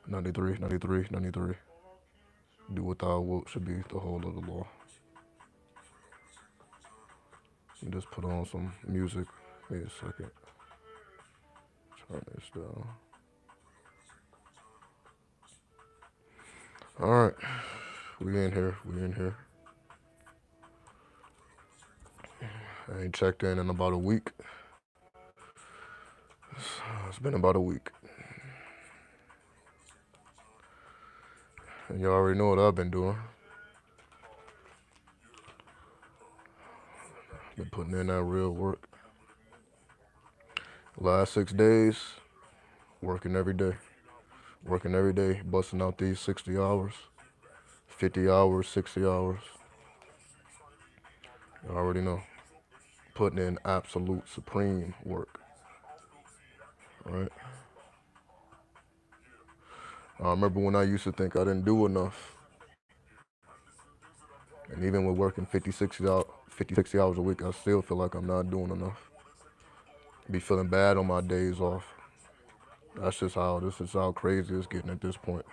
93, 93, 93. Do what thou wilt should be the whole of the law. You just put on some music. Wait a second. Turn this down. All right. We in here. We in here. I ain't checked in about a week. It's been about a week. And you already know what I've been doing. Been putting in that real work. Last 6 days, working every day. Working every day, busting out these 60 hours, 50 hours, 60 hours. You already know. Putting in absolute supreme work. Right? I remember when I used to think I didn't do enough. And even with working 50, 60 hours a week, I still feel like I'm not doing enough. Be feeling bad on my days off. This is how crazy it's getting at this point.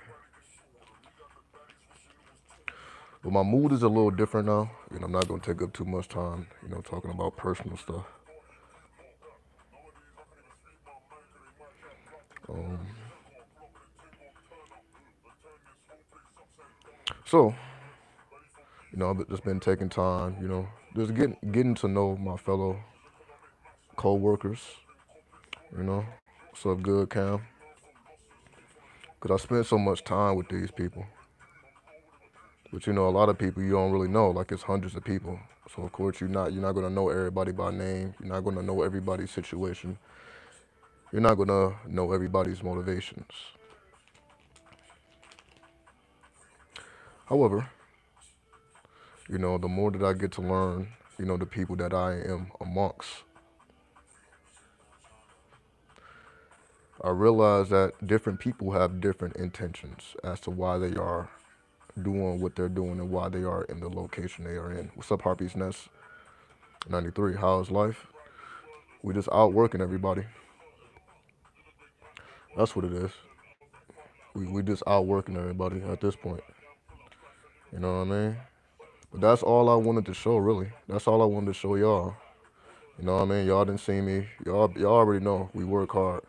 But my mood is a little different now. I'm not gonna take up too much time, talking about personal stuff. Um, so, I've just been taking time, just getting to know my fellow co-workers, What's up, good Cam? Because I spent so much time with these people. But a lot of people you don't really know, like it's hundreds of people. So of course you're not gonna know everybody by name. You're not gonna know everybody's situation. You're not gonna know everybody's motivations. However, the more that I get to learn, the people that I am amongst, I realize that different people have different intentions as to why they are doing what they're doing and why they are in the location they are in. What's up, Harpy's Nest? 93. How's life? We just out working everybody. That's what it is. We just out working everybody at this point. You know what I mean? But that's all I wanted to show, really. That's all I wanted to show y'all. You know what I mean? Y'all didn't see me. Y'all already know we work hard.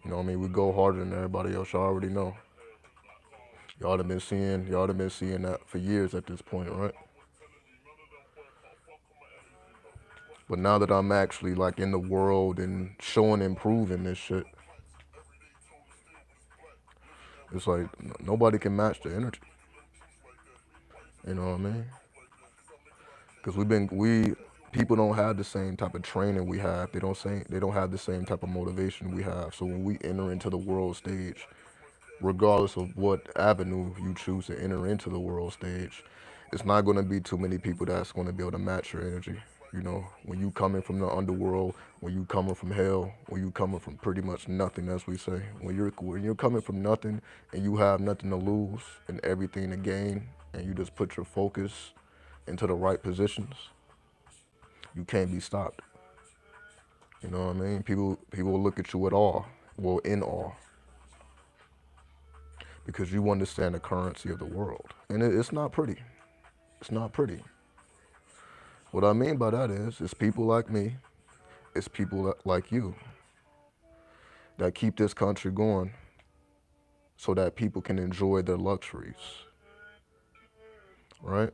You know what I mean? We go harder than everybody else. Y'all already know. Y'all have been seeing that for years at this point, right? But now that I'm actually like in the world and showing and proving this shit, it's like nobody can match the energy. You know what I mean? Because people don't have the same type of training we have. They don't have the same type of motivation we have. So when we enter into the world stage, regardless of what avenue you choose to enter into the world stage, it's not going to be too many people that's going to be able to match your energy. When you coming from the underworld, when you coming from hell, when you coming from pretty much nothing, as we say, when you're coming from nothing and you have nothing to lose and everything to gain, and you just put your focus into the right positions, you can't be stopped. You know what I mean? People will look at you at awe, well, in awe, because you understand the currency of the world, and it's not pretty. It's not pretty. What I mean by that is, it's people like me, it's people like you that keep this country going so that people can enjoy their luxuries, right?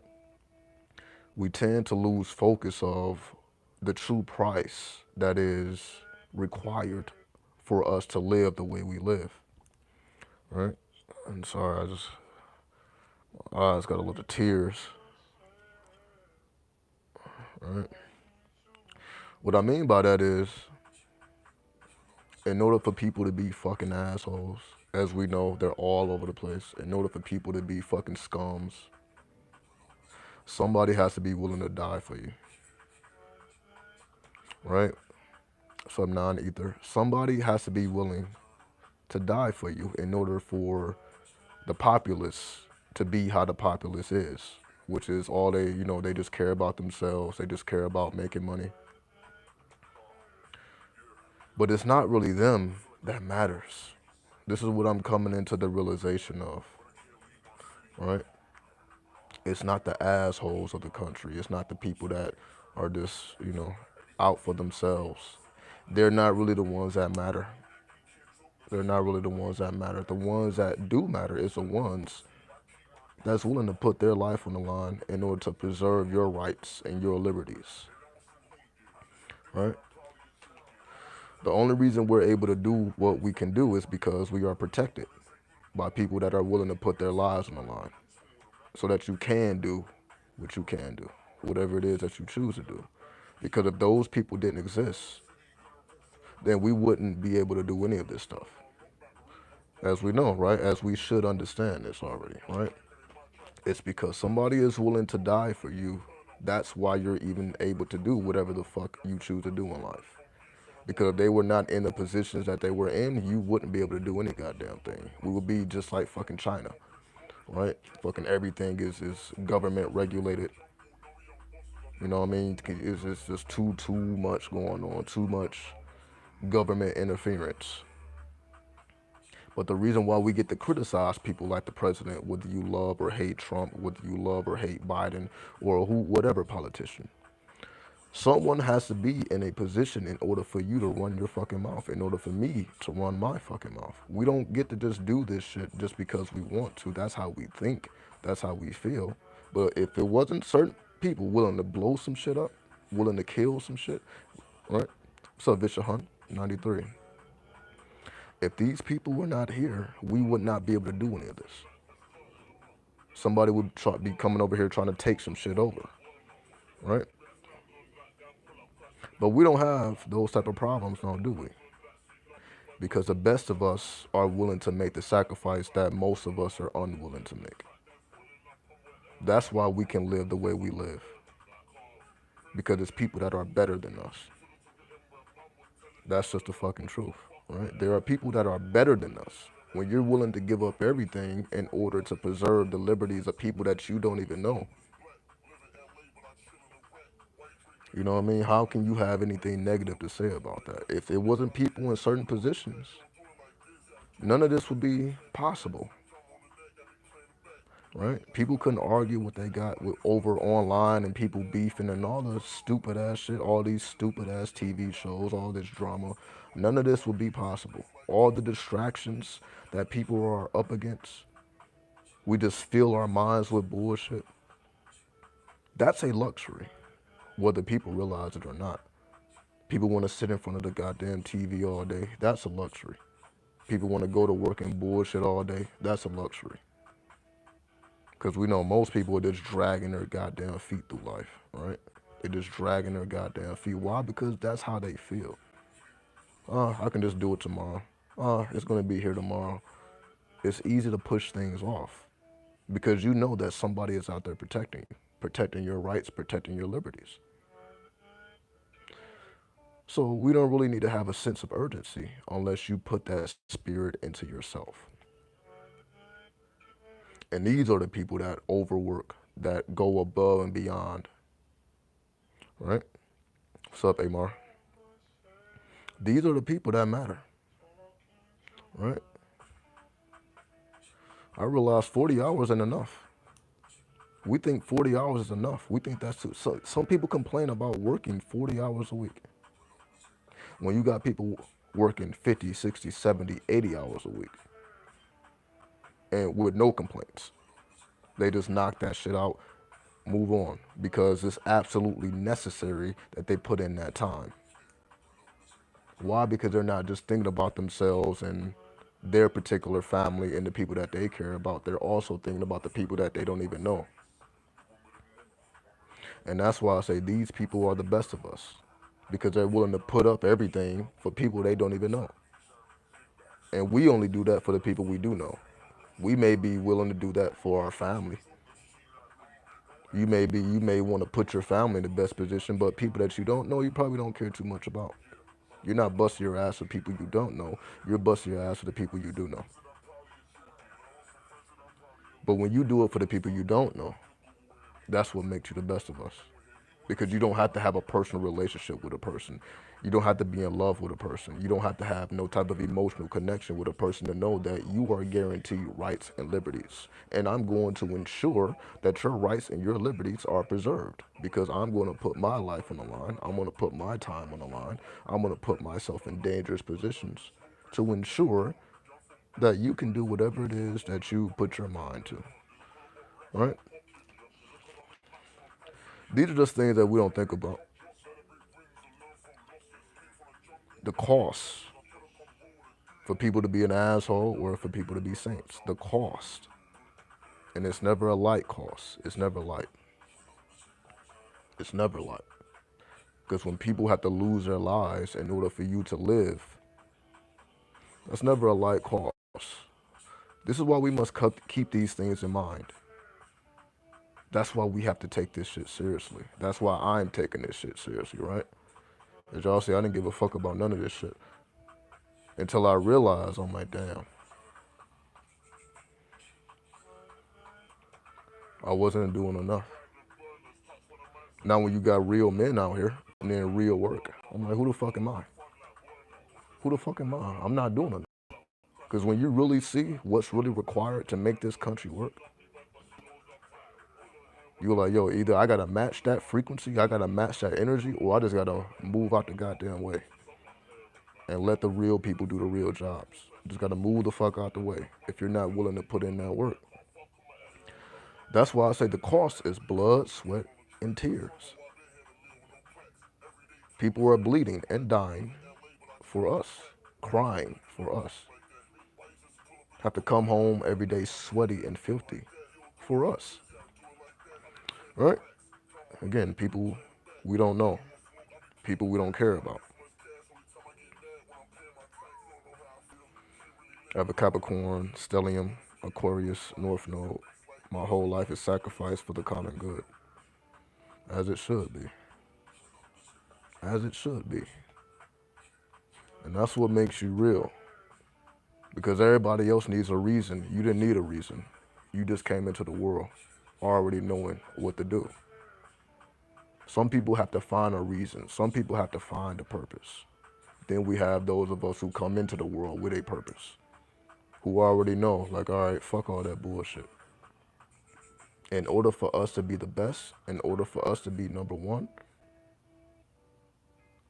We tend to lose focus of the true price that is required for us to live the way we live, right? I'm sorry, my eyes got a little tears, right? What I mean by that is, in order for people to be fucking assholes, as we know, they're all over the place. In order for people to be fucking scums, somebody has to be willing to die for you, right? Some non-ether. Somebody has to be willing to die for you in order for the populace to be how the populace is, which is all they just care about themselves. They just care about making money. But it's not really them that matters. This is what I'm coming into the realization of, right? It's not the assholes of the country. It's not the people that are just, out for themselves. They're not really the ones that matter. They're not really the ones that matter. The ones that do matter is the ones that's willing to put their life on the line in order to preserve your rights and your liberties, right? The only reason we're able to do what we can do is because we are protected by people that are willing to put their lives on the line so that you can do what you can do, whatever it is that you choose to do. Because if those people didn't exist, then we wouldn't be able to do any of this stuff. As we know, right? As we should understand this already, right? It's because somebody is willing to die for you. That's why you're even able to do whatever the fuck you choose to do in life. Because if they were not in the positions that they were in, you wouldn't be able to do any goddamn thing. We would be just like fucking China, right? Fucking everything is government regulated. You know what I mean? It's just too much going on, too much government interference. But the reason why we get to criticize people like the president, whether you love or hate Trump, whether you love or hate Biden, or whatever politician, someone has to be in a position in order for you to run your fucking mouth, in order for me to run my fucking mouth. We don't get to just do this shit just because we want to. That's how we think. That's how we feel. But if it wasn't certain people willing to blow some shit up, willing to kill some shit, right? What's up, Visha Hunt? 93. If these people were not here, we would not be able to do any of this. Somebody would be coming over here trying to take some shit over, right? But we don't have those type of problems, now do we? Because the best of us are willing to make the sacrifice that most of us are unwilling to make. That's why we can live the way we live. Because it's people that are better than us. That's just the fucking truth, right? There are people that are better than us. When you're willing to give up everything in order to preserve the liberties of people that you don't even know, you know what I mean? How can you have anything negative to say about that? If it wasn't people in certain positions, none of this would be possible, right? People couldn't argue what they got with over online and people beefing and all the stupid ass shit, all these stupid ass TV shows, all this drama. None of this would be possible. All the distractions that people are up against, we just fill our minds with bullshit. That's a luxury, whether people realize it or not. People want to sit in front of the goddamn TV all day. That's a luxury. People want to go to work and bullshit all day. That's a luxury. Because we know most people are just dragging their goddamn feet through life, right? They're just dragging their goddamn feet. Why? Because that's how they feel. I can just do it tomorrow. It's going to be here tomorrow. It's easy to push things off because you know that somebody is out there protecting you, protecting your rights, protecting your liberties. So we don't really need to have a sense of urgency unless you put that spirit into yourself. And these are the people that overwork, that go above and beyond, right? What's up, Amar? These are the people that matter, right? I realized 40 hours ain't enough. We think 40 hours is enough. We think that's too. So, some people complain about working 40 hours a week. When you got people working 50, 60, 70, 80 hours a week and with no complaints. They just knock that shit out, move on, because it's absolutely necessary that they put in that time. Why? Because they're not just thinking about themselves and their particular family and the people that they care about. They're also thinking about the people that they don't even know. And that's why I say these people are the best of us, because they're willing to put up everything for people they don't even know. And we only do that for the people we do know. We may be willing to do that for our family. You may want to put your family in the best position, but people that you don't know, you probably don't care too much about. You're not busting your ass for people you don't know. You're busting your ass for the people you do know. But when you do it for the people you don't know, that's what makes you the best of us. because you don't have to have a personal relationship with a person. You don't have to be in love with a person. You don't have to have no type of emotional connection with a person to know that you are guaranteed rights and liberties. And I'm going to ensure that your rights and your liberties are preserved because I'm going to put my life on the line. I'm going to put my time on the line. I'm going to put myself in dangerous positions to ensure that you can do whatever it is that you put your mind to. Right? These are just things that we don't think about. The cost for people to be an asshole or for people to be saints. The cost. And it's never a light cost. It's never light. It's never light. Because when people have to lose their lives in order for you to live, that's never a light cost. This is why we must keep these things in mind. That's why we have to take this shit seriously. That's why I'm taking this shit seriously, right? As y'all see, I didn't give a fuck about none of this shit until I realized, I'm like, damn, I wasn't doing enough. Now when you got real men out here and then real work, I'm like, who the fuck am I? Who the fuck am I? I'm not doing enough. Because when you really see what's really required to make this country work, you're like, yo, either I gotta match that frequency, I gotta match that energy, or I just gotta move out the goddamn way and let the real people do the real jobs. You just gotta move the fuck out the way if you're not willing to put in that work. That's why I say the cost is blood, sweat, and tears. People are bleeding and dying for us, crying for us. Have to come home every day sweaty and filthy for us. Right? Again, people we don't know, people we don't care about. I have a Capricorn, Stellium, Aquarius, North Node. My whole life is sacrificed for the common good, as it should be. As it should be. And that's what makes you real. Because everybody else needs a reason. You didn't need a reason. You just came into the world already knowing what to do. Some people have to find a reason. Some people have to find a purpose. Then we have those of us who come into the world with a purpose, who already know, like, all right, fuck all that bullshit. In order for us to be the best, in order for us to be number one,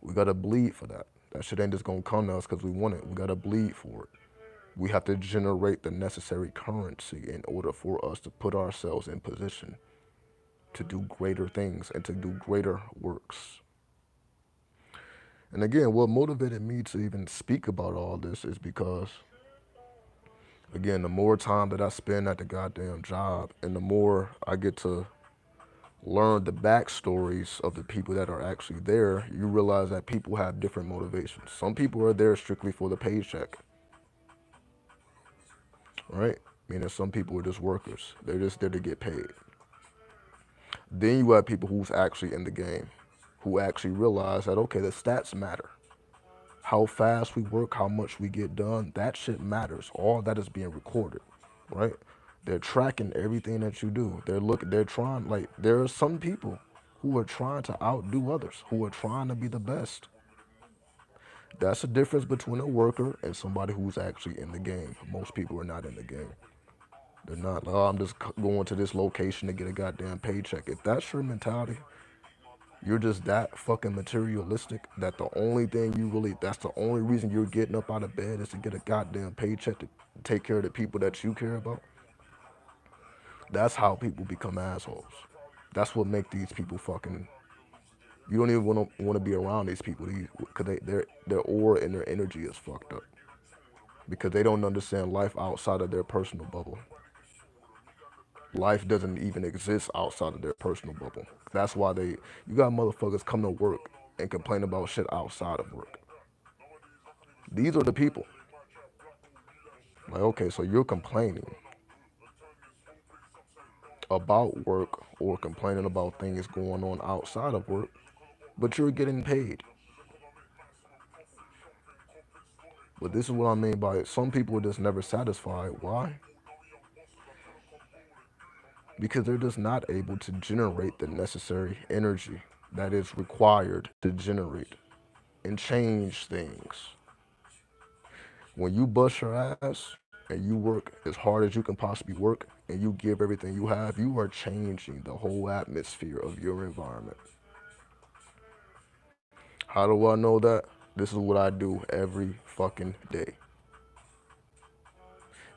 we gotta bleed for that. That shit ain't just gonna come to us because we want it. We gotta bleed for it. We have to generate the necessary currency in order for us to put ourselves in position to do greater things and to do greater works. And again, what motivated me to even speak about all this is because, again, the more time that I spend at the goddamn job and the more I get to learn the backstories of the people that are actually there, you realize that people have different motivations. Some people are there strictly for the paycheck, right? Meaning some people are just workers. They're just there to get paid. Then you have people who's actually in the game, who actually realize that, okay, the stats matter. How fast we work, how much we get done, that shit matters. All that is being recorded, right? They're tracking everything that you do. They're trying, like, there are some people who are trying to outdo others, who are trying to be the best. That's the difference between a worker and somebody who's actually in the game. Most people are not in the game. They're not, oh, I'm just going to this location to get a goddamn paycheck. If that's your mentality, you're just that fucking materialistic that the only thing you really, that's the only reason you're getting up out of bed is to get a goddamn paycheck to take care of the people that you care about. That's how people become assholes. That's what make these people fucking, you don't even want to be around these people because their aura and their energy is fucked up because they don't understand life outside of their personal bubble. Life doesn't even exist outside of their personal bubble. That's why you got motherfuckers come to work and complain about shit outside of work. These are the people. Like, okay, so you're complaining about work or complaining about things going on outside of work, but you're getting paid. But this is what I mean by it. Some people are just never satisfied. Why? Because they're just not able to generate the necessary energy, that is required to generate and change things. When you bust your ass and you work as hard as you can possibly work and you give everything you have, you are changing the whole atmosphere of your environment. How do I know that? This is what I do every fucking day.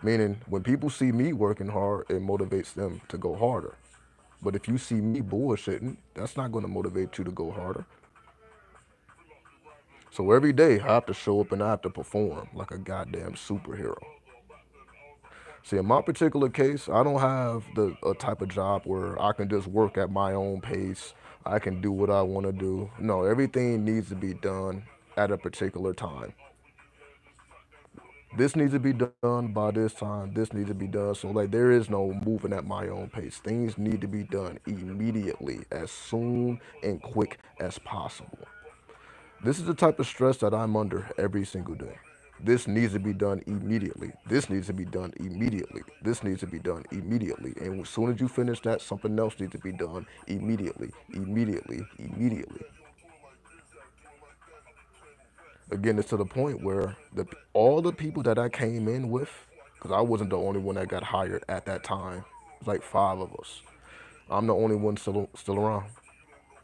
Meaning, when people see me working hard, it motivates them to go harder. But if you see me bullshitting, that's not going to motivate you to go harder. So every day, I have to show up and I have to perform like a goddamn superhero. See, in my particular case, I don't have the a type of job where I can just work at my own pace. I can do what I want to do. No, everything needs to be done at a particular time. This needs to be done by this time. This needs to be done. So like there is no moving at my own pace. Things need to be done immediately, as soon and quick as possible. This is the type of stress that I'm under every single day. This needs to be done immediately. This needs to be done immediately. This needs to be done immediately. And as soon as you finish that, something else needs to be done immediately, immediately, immediately. Again, it's to the point where all the people that I came in with, because I wasn't the only one that got hired at that time. It was like five of us. I'm the only one still around.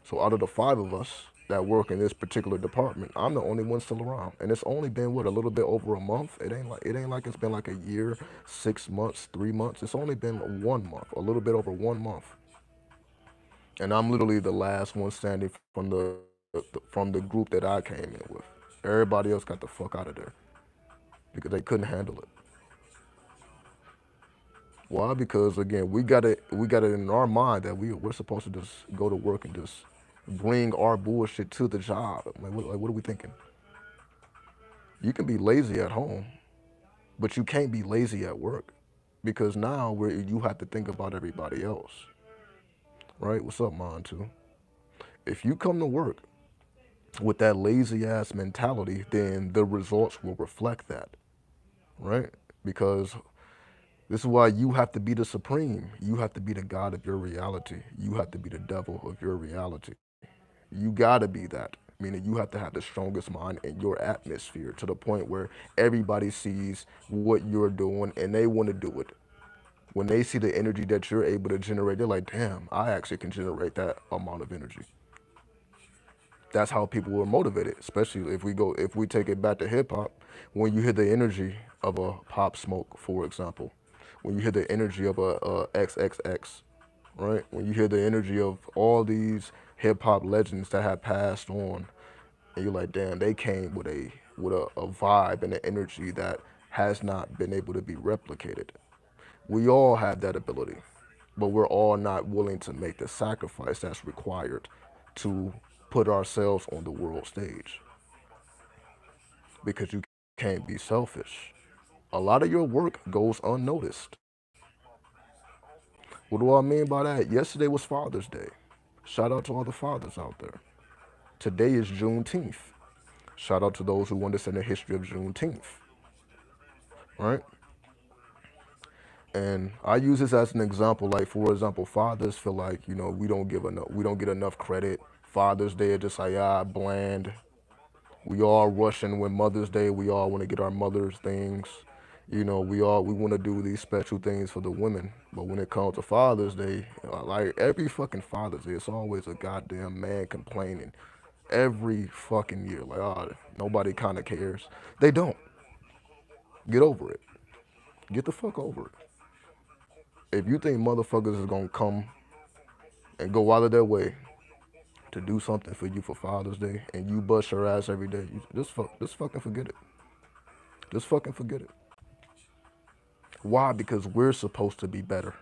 So out of the five of us that work in this particular department, I'm the only one still around. And it's only been what, a little bit over a month. It ain't like it's been like a year, 6 months, 3 months. It's only been 1 month, a little bit over 1 month. And I'm literally the last one standing from the group that I came in with. Everybody else got the fuck out of there because they couldn't handle it. Why? Because again, we got it in our mind that we're supposed to just go to work and just bring our bullshit to the job. Like what are we thinking? You can be lazy at home, but you can't be lazy at work because now you have to think about everybody else, right? What's up, Mon? Too. If you come to work with that lazy ass mentality, then the results will reflect that, right? Because this is why you have to be the supreme. You have to be the God of your reality. You have to be the devil of your reality. You gotta be that. Meaning you have to have the strongest mind in your atmosphere to the point where everybody sees what you're doing and they want to do it. When they see the energy that you're able to generate, they're like, damn, I actually can generate that amount of energy. That's how people were motivated, especially if we take it back to hip hop. When you hear the energy of a Pop Smoke, for example, when you hear the energy of a XXX, right? When you hear the energy of all these hip hop legends that have passed on, and you're like, damn, they came with a vibe and an energy that has not been able to be replicated. We all have that ability, but we're all not willing to make the sacrifice that's required to put ourselves on the world stage because you can't be selfish. A lot of your work goes unnoticed. What do I mean by that? Yesterday was Father's Day. Shout out to all the fathers out there. Today is Juneteenth. Shout out to those who understand the history of Juneteenth, right? And I use this as an example. Like for example, fathers feel like we don't get enough credit. Father's Day is just like bland. We all rushing when Mother's Day. We all want to get our mothers things. We want to do these special things for the women. But when it comes to Father's Day, like every fucking Father's Day, it's always a goddamn man complaining. Every fucking year, like nobody kind of cares. They don't. Get over it. Get the fuck over it. If you think motherfuckers is gonna come and go out of their way to do something for you for Father's Day and you bust your ass every day, just fucking forget it. Just fucking forget it. Why? Because we're supposed to be better.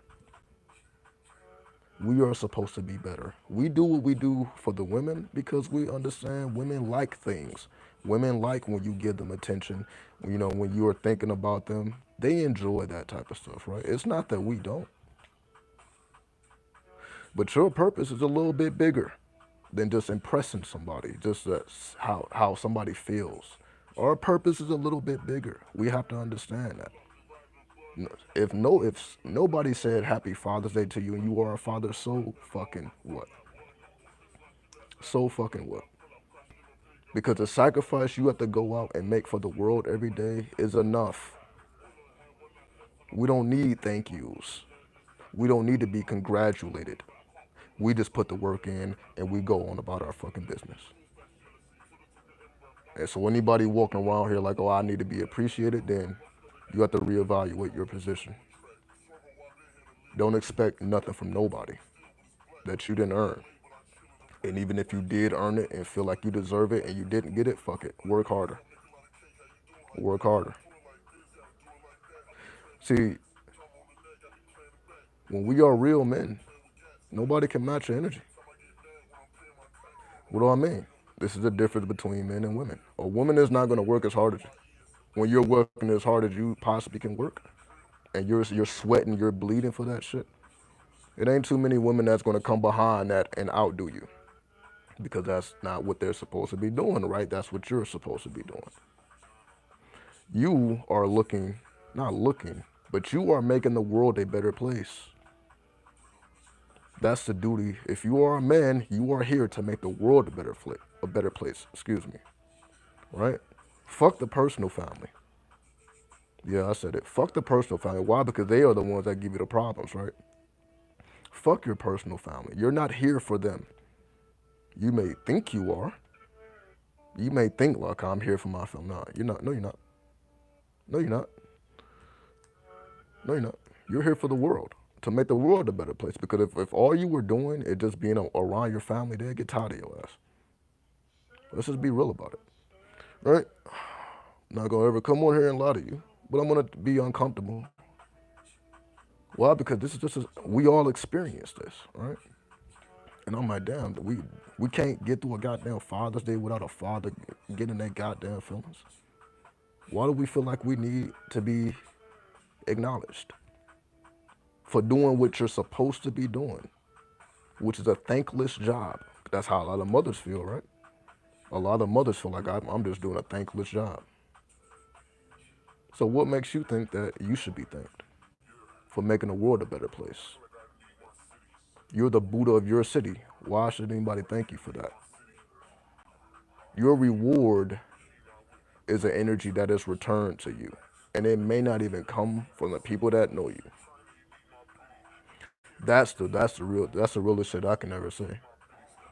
We are supposed to be better. We do what we do for the women because we understand women like things. Women like when you give them attention, when you are thinking about them. They enjoy that type of stuff, right? It's not that we don't. But your purpose is a little bit bigger than just impressing somebody, just that's how somebody feels. Our purpose is a little bit bigger. We have to understand that. If nobody said Happy Father's Day to you and you are a father, so fucking what? So fucking what? Because the sacrifice you have to go out and make for the world every day is enough. We don't need thank yous. We don't need to be congratulated. We just put the work in and we go on about our fucking business. And so anybody walking around here like, oh, I need to be appreciated, then you have to reevaluate your position. Don't expect nothing from nobody that you didn't earn. And even if you did earn it and feel like you deserve it and you didn't get it, fuck it. Work harder. Work harder. See, when we are real men, nobody can match your energy. What do I mean? This is the difference between men and women. A woman is not going to work as hard as you. When you're working as hard as you possibly can work, and you're sweating, you're bleeding for that shit. It ain't too many women that's going to come behind that and outdo you, because that's not what they're supposed to be doing, right? That's what you're supposed to be doing. You are looking, not looking, but you are making the world a better place. That's the duty. If you are a man, you are here to make the world a better place. Excuse me, right? Fuck the personal family. Yeah, I said it. Fuck the personal family. Why? Because they are the ones that give you the problems, right? Fuck your personal family. You're not here for them. You may think you are. You may think like I'm here for my family. No, you're not. No, you're not. No, you're not. No, you're not. You're here for the world, to make the world a better place. Because if all you were doing is just being around your family, they'd get tired of your ass. Let's just be real about it, right? Not gonna ever come on here and lie to you, but I'm gonna be uncomfortable. Why? Because this is just we all experience this, right? And I'm like, damn, we can't get through a goddamn Father's Day without a father getting their goddamn feelings. Why do we feel like we need to be acknowledged for doing what you're supposed to be doing, which is a thankless job? That's how a lot of mothers feel, right? A lot of mothers feel like I'm just doing a thankless job. So what makes you think that you should be thanked for making the world a better place? You're the Buddha of your city. Why should anybody thank you for that? Your reward is an energy that is returned to you. And it may not even come from the people that know you. That's the realest shit I can ever say.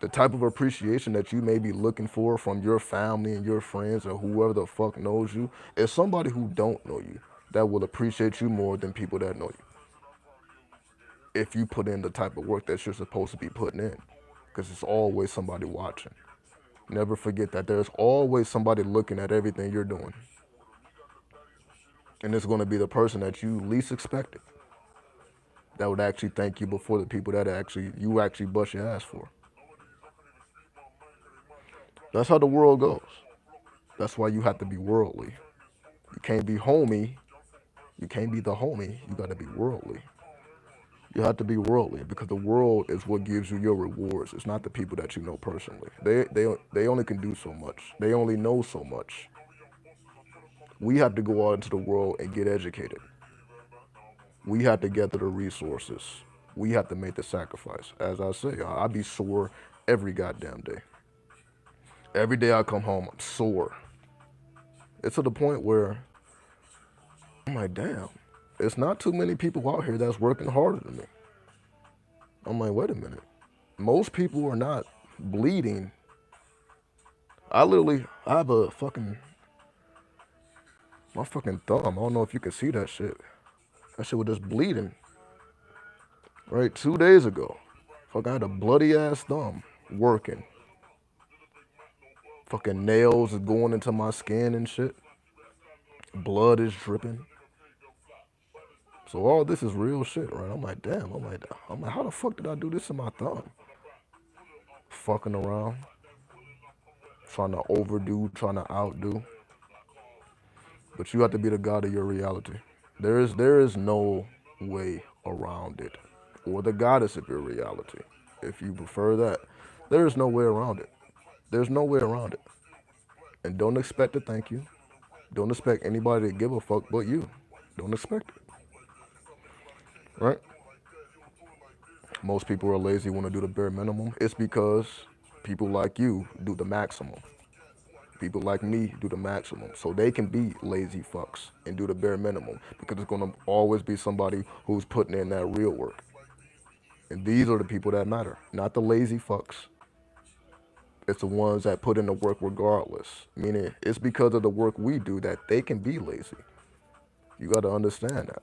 The type of appreciation that you may be looking for from your family and your friends or whoever the fuck knows you is somebody who don't know you that will appreciate you more than people that know you. If you put in the type of work that you're supposed to be putting in. Because it's always somebody watching. Never forget that there's always somebody looking at everything you're doing. And it's going to be the person that you least expected that would actually thank you before the people that you actually bust your ass for. That's how the world goes. That's why you have to be worldly. You can't be homey. You can't be the homie. You got to be worldly. You have to be worldly because the world is what gives you your rewards. It's not the people that you know personally. They only can do so much. They only know so much. We have to go out into the world and get educated. We have to gather the resources. We have to make the sacrifice. As I say, I be sore every goddamn day. Every day I come home, I'm sore. It's to the point where I'm like, damn, it's not too many people out here that's working harder than me. I'm like, wait a minute. Most people are not bleeding. I have my fucking thumb. I don't know if you can see that shit. That shit was just bleeding. Right, 2 days ago. Fuck, I had a bloody ass thumb working. Fucking nails is going into my skin and shit. Blood is dripping. So all this is real shit, right? I'm like, damn. I'm like, how the fuck did I do this to my thumb? Fucking around, trying to overdo, trying to outdo. But you have to be the god of your reality. There is no way around it, or the goddess of your reality, if you prefer that. There is no way around it. There's no way around it. And don't expect to thank you. Don't expect anybody to give a fuck but you. Don't expect it, right? Most people are lazy, want to do the bare minimum. It's because People like you do the maximum. People like me do the maximum. So they can be lazy fucks and do the bare minimum because it's going to always be somebody who's putting in that real work. And these are the people that matter, not the lazy fucks. It's the ones that put in the work regardless. Meaning it's because of the work we do that they can be lazy. You got to understand that.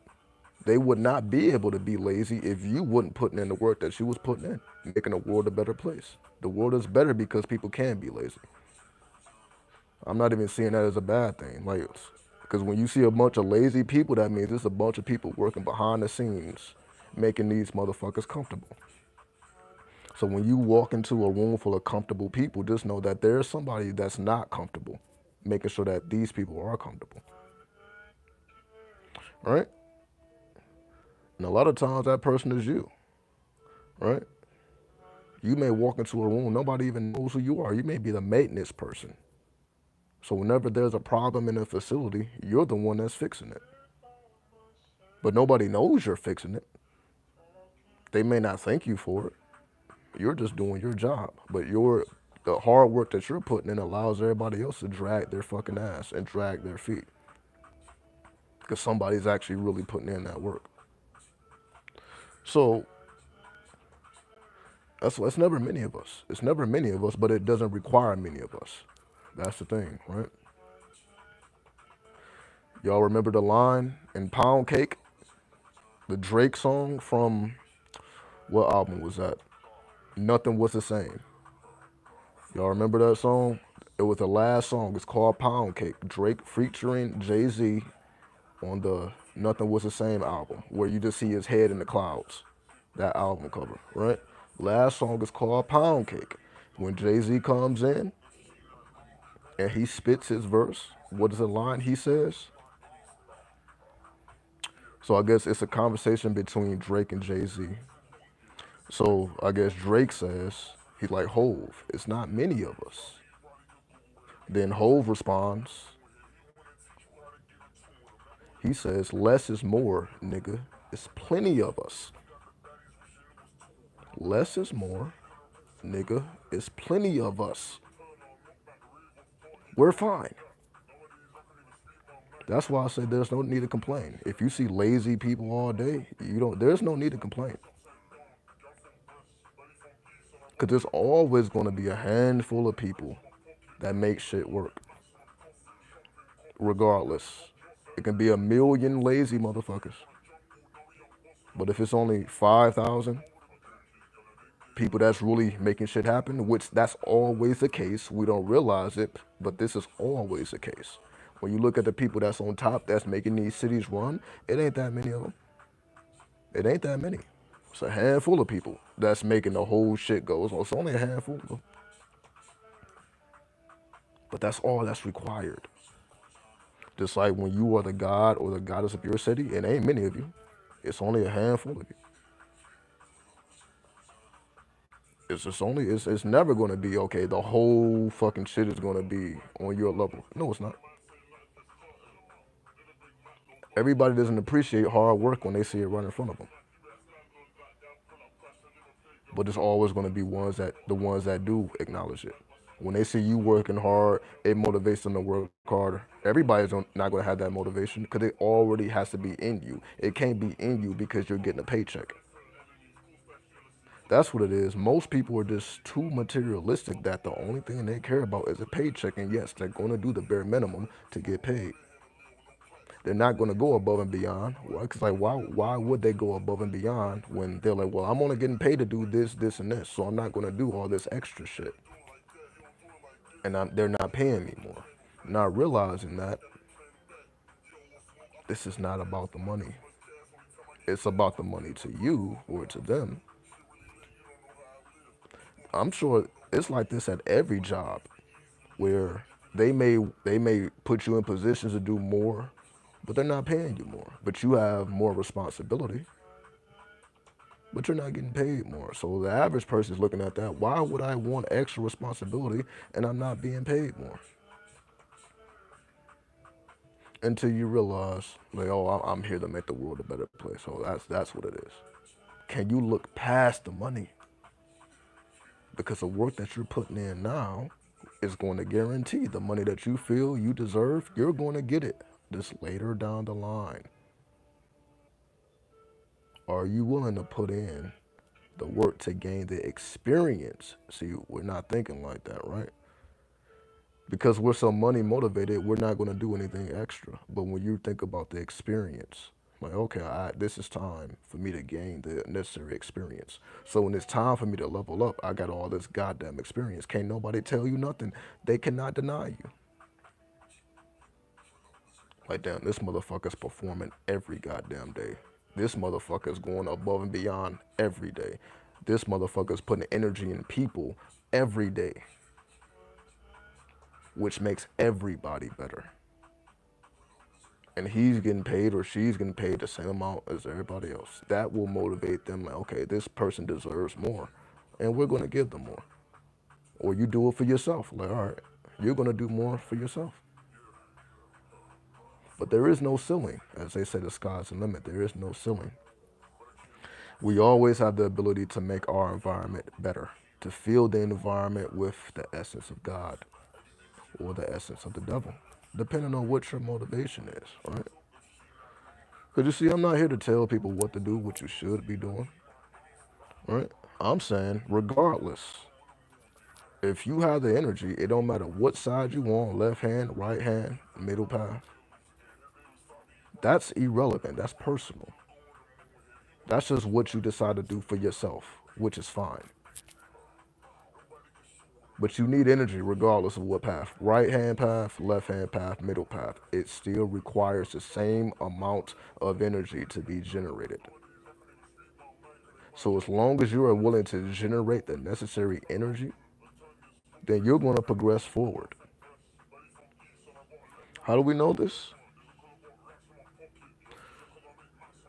They would not be able to be lazy if you wouldn't putting in the work that you was putting in, making the world a better place. The world is better because people can be lazy. I'm not even seeing that as a bad thing. Like, because when you see a bunch of lazy people, that means it's a bunch of people working behind the scenes, making these motherfuckers comfortable. So when you walk into a room full of comfortable people, just know that there's somebody that's not comfortable, making sure that these people are comfortable, right? And a lot of times that person is you, right? You may walk into a room, nobody even knows who you are. You may be the maintenance person. So whenever there's a problem in a facility, you're the one that's fixing it. But nobody knows you're fixing it. They may not thank you for it. You're just doing your job. But the hard work that you're putting in allows everybody else to drag their fucking ass and drag their feet. Because somebody's actually really putting in that work. So it's never many of us. It's never many of us, but it doesn't require many of us. That's the thing, right? Y'all remember the line in Pound Cake, the Drake song from what album was that? Nothing Was the Same. Y'all remember that song? It was the last song. It's called Pound Cake. Drake featuring Jay-Z on the Nothing Was the Same album, where you just see his head in the clouds. That album cover, right? Last song is called Pound Cake. When Jay-Z comes in and he spits his verse, what is the line he says? So I guess it's a conversation between Drake and Jay-Z. So I guess Drake says, he's like, Hove, it's not many of us. Then Hove responds, he says, less is more, nigga. It's plenty of us. Less is more, nigga. It's plenty of us. We're fine. That's why I say there's no need to complain. If you see lazy people all day, there's no need to complain. Because there's always going to be a handful of people that make shit work. Regardless. It can be a million lazy motherfuckers. But if it's only 5,000 people that's really making shit happen, which that's always the case, we don't realize it, but this is always the case. When you look at the people that's on top that's making these cities run, it ain't that many of them. It ain't that many. It's a handful of people that's making the whole shit go. So it's only a handful of them. But that's all that's required. Just like when you are the god or the goddess of your city, it ain't many of you. It's only a handful of you. It's never gonna be okay. The whole fucking shit is gonna be on your level. No, it's not. Everybody doesn't appreciate hard work when they see it right in front of them. But it's always gonna be the ones that do acknowledge it. When they see you working hard, it motivates them to work harder. Everybody's not gonna have that motivation because it already has to be in you. It can't be in you because you're getting a paycheck. That's what it is. Most people are just too materialistic that the only thing they care about is a paycheck. And yes, they're going to do the bare minimum to get paid. They're not going to go above and beyond. Because like, why would they go above and beyond when they're like, well, I'm only getting paid to do this, this, and this, so I'm not going to do all this extra shit. And they're not paying me more. Not realizing that this is not about the money. It's about the money to you or to them. I'm sure it's like this at every job where they may put you in positions to do more, but they're not paying you more. But you have more responsibility, but you're not getting paid more. So the average person is looking at that. Why would I want extra responsibility and I'm not being paid more? Until you realize, like, oh, I'm here to make the world a better place. So that's what it is. Can you look past the money? because the work that you're putting in now is going to guarantee the money that you feel you deserve, you're going to get it this later down the line. Are you willing to put in the work to gain the experience? See, we're not thinking like that, right? Because we're so money motivated, we're not going to do anything extra. But when you think about the experience, like, okay, this is time for me to gain the necessary experience. So when it's time for me to level up, I got all this goddamn experience. Can't nobody tell you nothing. They cannot deny you. Like, damn, this motherfucker's performing every goddamn day. This motherfucker's going above and beyond every day. This motherfucker's putting energy in people every day, which makes everybody better. And he's getting paid or she's getting paid the same amount as everybody else. That will motivate them like, okay, this person deserves more, and we're going to give them more. Or you do it for yourself. Like, all right, you're going to do more for yourself. But there is no ceiling. As they say, the sky's the limit. There is no ceiling. We always have the ability to make our environment better, to fill the environment with the essence of God or the essence of the devil, depending on what your motivation is, right? Because you see, I'm not here to tell people what to do, what you should be doing, right? I'm saying, regardless, if you have the energy, it don't matter what side you on, left hand, right hand, middle path. That's irrelevant. That's personal. That's just what you decide to do for yourself, which is fine. But you need energy regardless of what path. Right hand path, left hand path, middle path. It still requires the same amount of energy to be generated. So as long as you are willing to generate the necessary energy, then you're going to progress forward. How do we know this?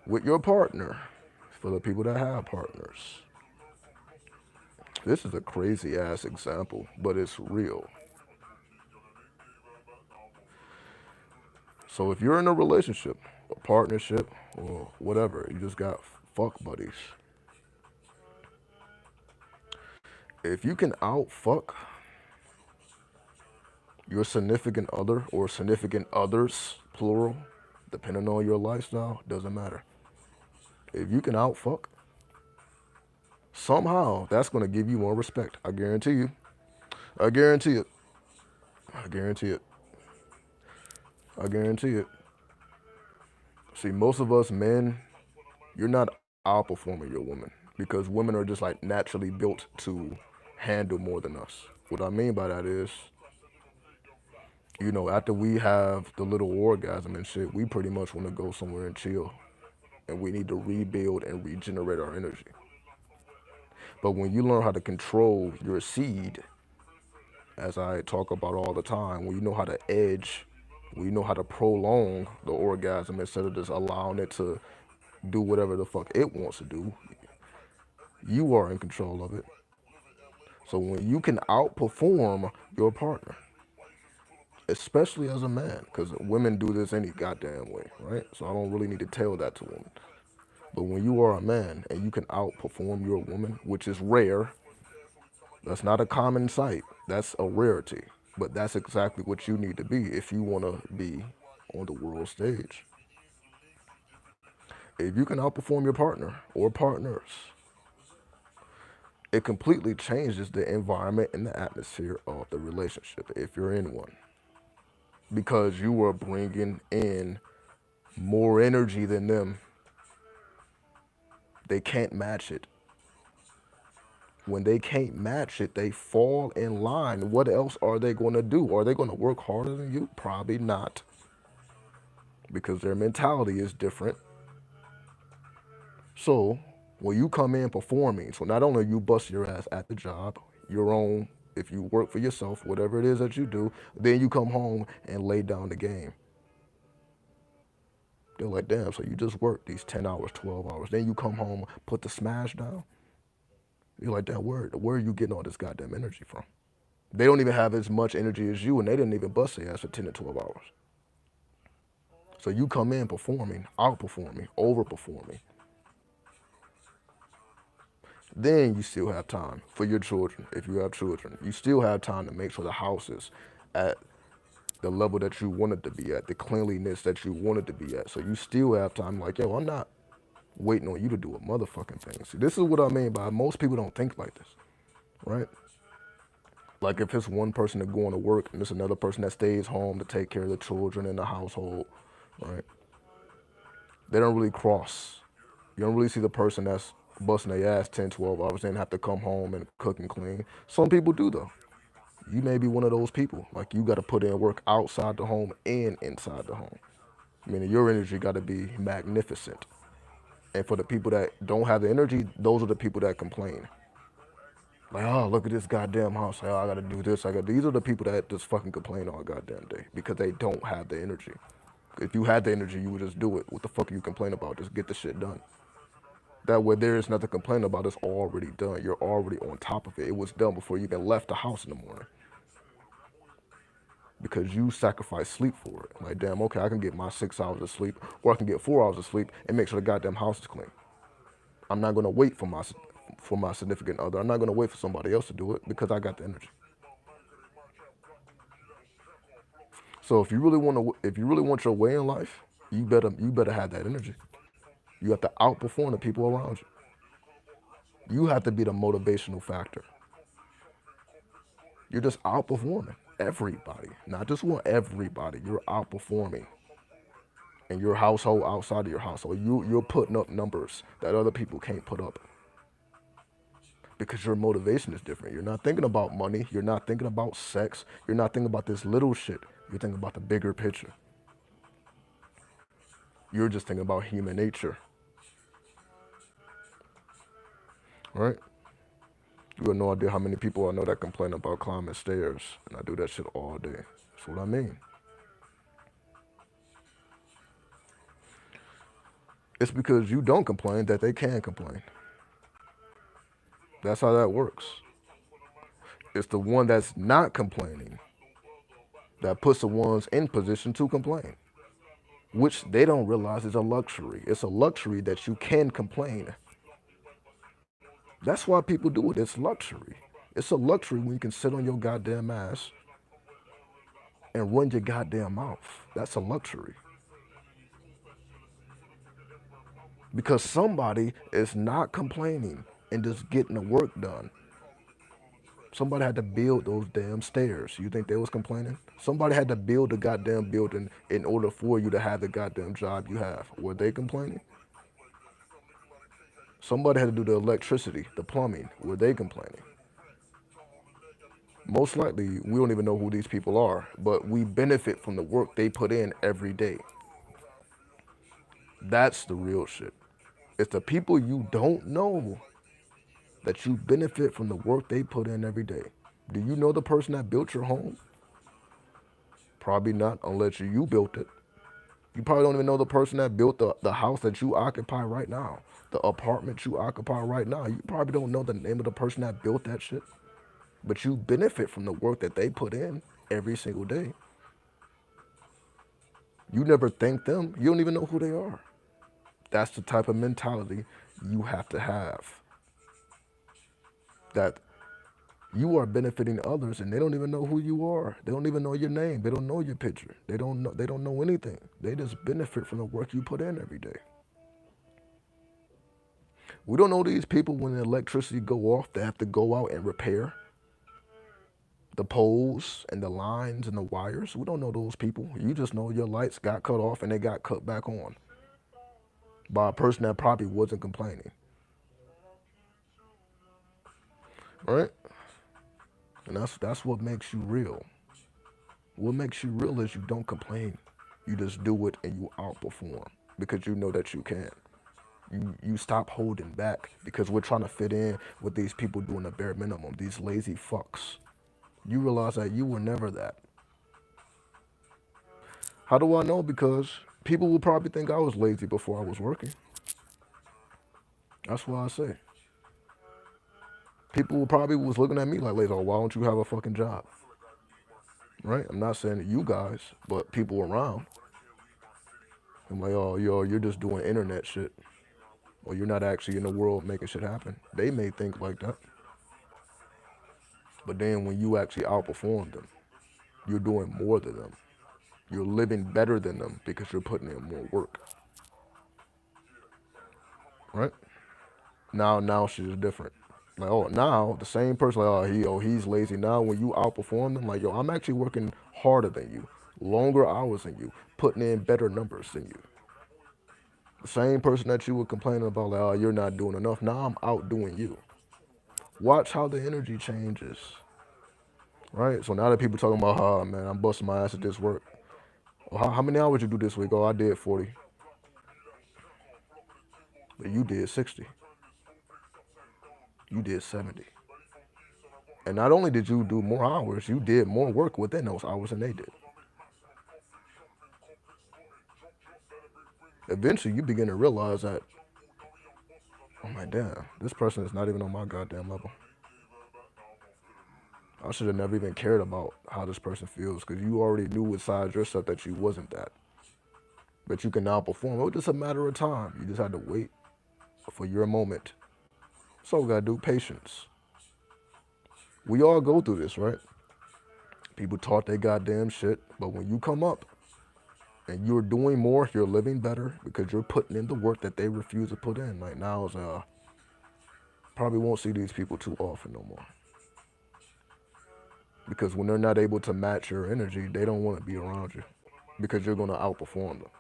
With your partner, for the people that have partners. This is a crazy ass example, but it's real. So if you're in a relationship, a partnership, or whatever, you just got fuck buddies. If you can out fuck your significant other or significant others, plural, depending on your lifestyle, doesn't matter. If you can out fuck, somehow that's gonna give you more respect. I guarantee you. I guarantee it. I guarantee it. I guarantee it. See, most of us men, you're not outperforming your woman because women are just like naturally built to handle more than us. What I mean by that is, after we have the little orgasm and shit, we pretty much want to go somewhere and chill. And we need to rebuild and regenerate our energy. But when you learn how to control your seed, as I talk about all the time, when you know how to edge, when you know how to prolong the orgasm instead of just allowing it to do whatever the fuck it wants to do, you are in control of it. So when you can outperform your partner, especially as a man, because women do this any goddamn way, right? So I don't really need to tell that to women. But when you are a man and you can outperform your woman, which is rare, that's not a common sight. That's a rarity. But that's exactly what you need to be if you want to be on the world stage. If you can outperform your partner or partners, it completely changes the environment and the atmosphere of the relationship if you're in one. Because you are bringing in more energy than them. They can't match it. When they can't match it, they fall in line. What else are they going to do? Are they going to work harder than you? Probably not. Because their mentality is different. So when you come in performing, so not only you bust your ass at the job, your own, if you work for yourself, whatever it is that you do, then you come home and lay down the game. They're like, damn, so you just work these 10 hours, 12 hours. Then you come home, put the smash down. You're like, damn, where are you getting all this goddamn energy from? They don't even have as much energy as you, and they didn't even bust their ass for 10 to 12 hours. So you come in performing, outperforming, overperforming. Then you still have time for your children. If you have children, you still have time to make sure the house is at the level that you want it to be at, the cleanliness that you want it to be at. So you still have time. Like, yo, I'm not waiting on you to do a motherfucking thing. See, this is what I mean by most people don't think like this, right? Like if it's one person that going to work and there's another person that stays home to take care of the children in the household, right? They don't really cross. You don't really see the person that's busting their ass 10, 12 hours and have to come home and cook and clean. Some people do though. You may be one of those people. Like you got to put in work outside the home and inside the home. Meaning your energy got to be magnificent. And for the people that don't have the energy, those are the people that complain. Like, oh, look at this goddamn house. Oh, I gotta do this. These are the people that just fucking complain all goddamn day because they don't have the energy. If you had the energy, you would just do it. What the fuck are you complaining about? Just get the shit done. That way, there is nothing to complain about. It's already done. You're already on top of it. It was done before you even left the house in the morning because you sacrificed sleep for it. Like, damn, okay, I can get my 6 hours of sleep, or I can get 4 hours of sleep and make sure the goddamn house is clean. I'm not gonna wait for my significant other. I'm not gonna wait for somebody else to do it because I got the energy. So if you really want your way in life, you better have that energy. You have to outperform the people around you. You have to be the motivational factor. You're just outperforming everybody, not just one, everybody. You're outperforming in your household, outside of your household. You're putting up numbers that other people can't put up because your motivation is different. You're not thinking about money. You're not thinking about sex. You're not thinking about this little shit. You're thinking about the bigger picture. You're just thinking about human nature, right? You have no idea how many people I know that complain about climbing stairs, and I do that shit all day. That's what I mean. It's because you don't complain that they can complain. That's how that works. It's the one that's not complaining that puts the ones in position to complain, which they don't realize is a luxury. It's a luxury that you can complain. That's why people do it. It's luxury. It's a luxury when you can sit on your goddamn ass and run your goddamn mouth. That's a luxury. Because somebody is not complaining and just getting the work done. Somebody had to build those damn stairs. You think they was complaining? Somebody had to build the goddamn building in order for you to have the goddamn job you have. Were they complaining? Somebody had to do the electricity, the plumbing. Were they complaining? Most likely, we don't even know who these people are, but we benefit from the work they put in every day. That's the real shit. It's the people you don't know that you benefit from the work they put in every day. Do you know the person that built your home? Probably not, unless you built it. You probably don't even know the person that built the house that you occupy right now, the apartment you occupy right now. You probably don't know the name of the person that built that shit, but you benefit from the work that they put in every single day. You never thank them. You don't even know who they are. That's the type of mentality you have to have. That you are benefiting others and they don't even know who you are. They don't even know your name. They don't know your picture. They don't know anything. They just benefit from the work you put in every day. We don't know these people when the electricity go off, they have to go out and repair the poles and the lines and the wires. We don't know those people. You just know your lights got cut off and they got cut back on by a person that probably wasn't complaining. Right? And that's what makes you real. What makes you real is you don't complain. You just do it and you outperform because you know that you can. You stop holding back because we're trying to fit in with these people doing the bare minimum, these lazy fucks. You realize that you were never that. How do I know? Because people will probably think I was lazy before I was working. That's why I say. People probably was looking at me like, lazy, oh, why don't you have a fucking job? Right? I'm not saying that you guys, but people around. I'm like, oh, yo, you're just doing internet shit. or you're not actually in the world making shit happen. They may think like that. But then when you actually outperform them, you're doing more than them. You're living better than them because you're putting in more work, right? Now shit is different. Like, oh, now the same person, like, he's lazy. Now when you outperform them, like, yo, I'm actually working harder than you, longer hours than you, putting in better numbers than you. The same person that you were complaining about, like, oh, you're not doing enough. Now I'm outdoing you. Watch how the energy changes, right? So now that people talking about, oh man, I'm busting my ass at this work. Well, how many hours you do this week? Oh, I did 40, but you did 60. You did 70. And not only did you do more hours, you did more work within those hours than they did. Eventually, you begin to realize that, oh my damn, this person is not even on my goddamn level. I should have never even cared about how this person feels because you already knew inside yourself that you wasn't that. But you can now perform. It was just a matter of time. You just had to wait for your moment. So we gotta do patience. We all go through this, right? People talk their goddamn shit, but when you come up and you're doing more, you're living better because you're putting in the work that they refuse to put in. Like now, probably won't see these people too often no more. Because when they're not able to match your energy, they don't want to be around you because you're going to outperform them.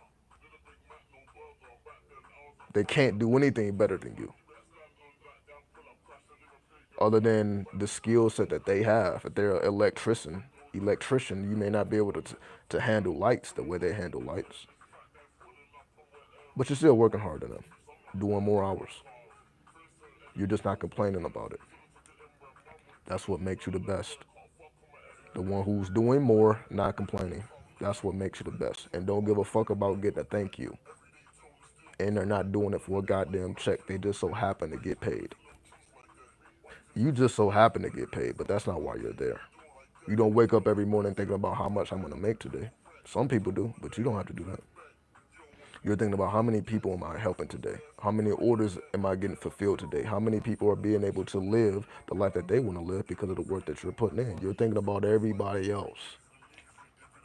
They can't do anything better than you other than the skill set that they have. If they're an electrician, you may not be able to handle lights the way they handle lights. But you're still working harder than them, doing more hours. You're just not complaining about it. That's what makes you the best. The one who's doing more, not complaining. That's what makes you the best. And don't give a fuck about getting a thank you. And they're not doing it for a goddamn check. They just so happen to get paid. You just so happen to get paid, but that's not why you're there. You don't wake up every morning thinking about how much I'm gonna make today. Some people do, but you don't have to do that. You're thinking about how many people am I helping today? How many orders am I getting fulfilled today? How many people are being able to live the life that they want to live because of the work that you're putting in? You're thinking about everybody else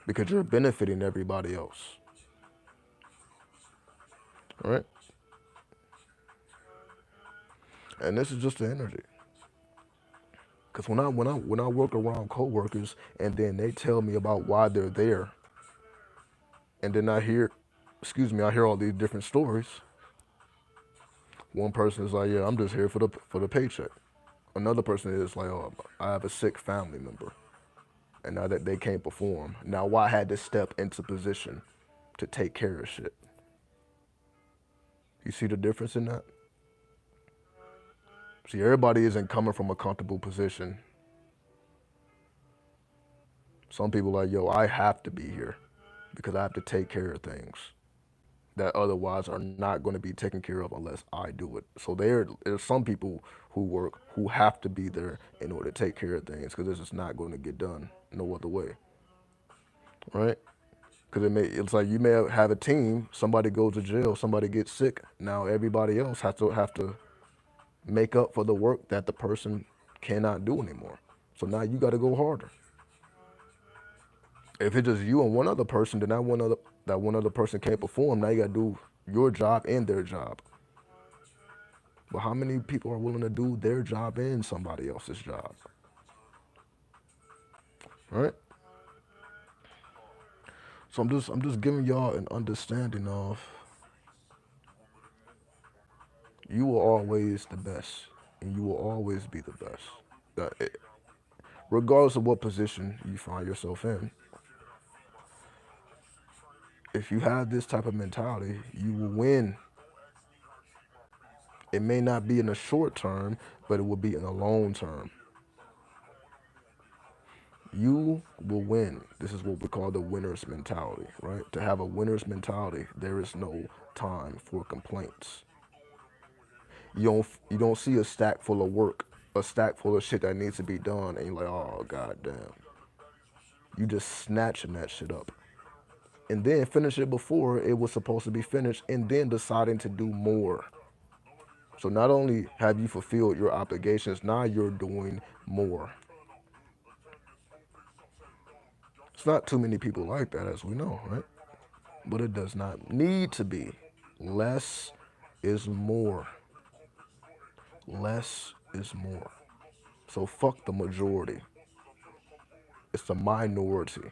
because you're benefiting everybody else. All right? And this is just the energy. Because when I work around coworkers and then they tell me about why they're there, and then I hear all these different stories. One person is like, yeah, I'm just here for the paycheck. Another person is like, oh, I have a sick family member, and now that they can't perform, now I had to step into position to take care of shit. You see the difference in that? See, everybody isn't coming from a comfortable position. Some people are like, yo, I have to be here because I have to take care of things that otherwise are not going to be taken care of unless I do it. So there's some people who work who have to be there in order to take care of things because it's just not going to get done no other way, right? Because it's like you may have a team, somebody goes to jail, somebody gets sick. Now everybody else have to make up for the work that the person cannot do anymore. So now you got to go harder. If it's just you and one other person, then that one other person can't perform. Now you got to do your job and their job. But how many people are willing to do their job and somebody else's job? Right? So I'm just giving y'all an understanding of you will always the best and you will always be the best. Regardless of what position you find yourself in, if you have this type of mentality, you will win. It may not be in the short term, but it will be in the long term. You will win. This is what we call the winner's mentality, right? To have a winner's mentality, there is no time for complaints. You don't see a stack full of work, a stack full of shit that needs to be done, and you're like, oh god damn. You just snatching that shit up. And then finish it before it was supposed to be finished, and then deciding to do more. So not only have you fulfilled your obligations, now you're doing more. It's not too many people like that, as we know, right? But it does not need to be. Less is more. Less is more. So fuck the majority. It's the minority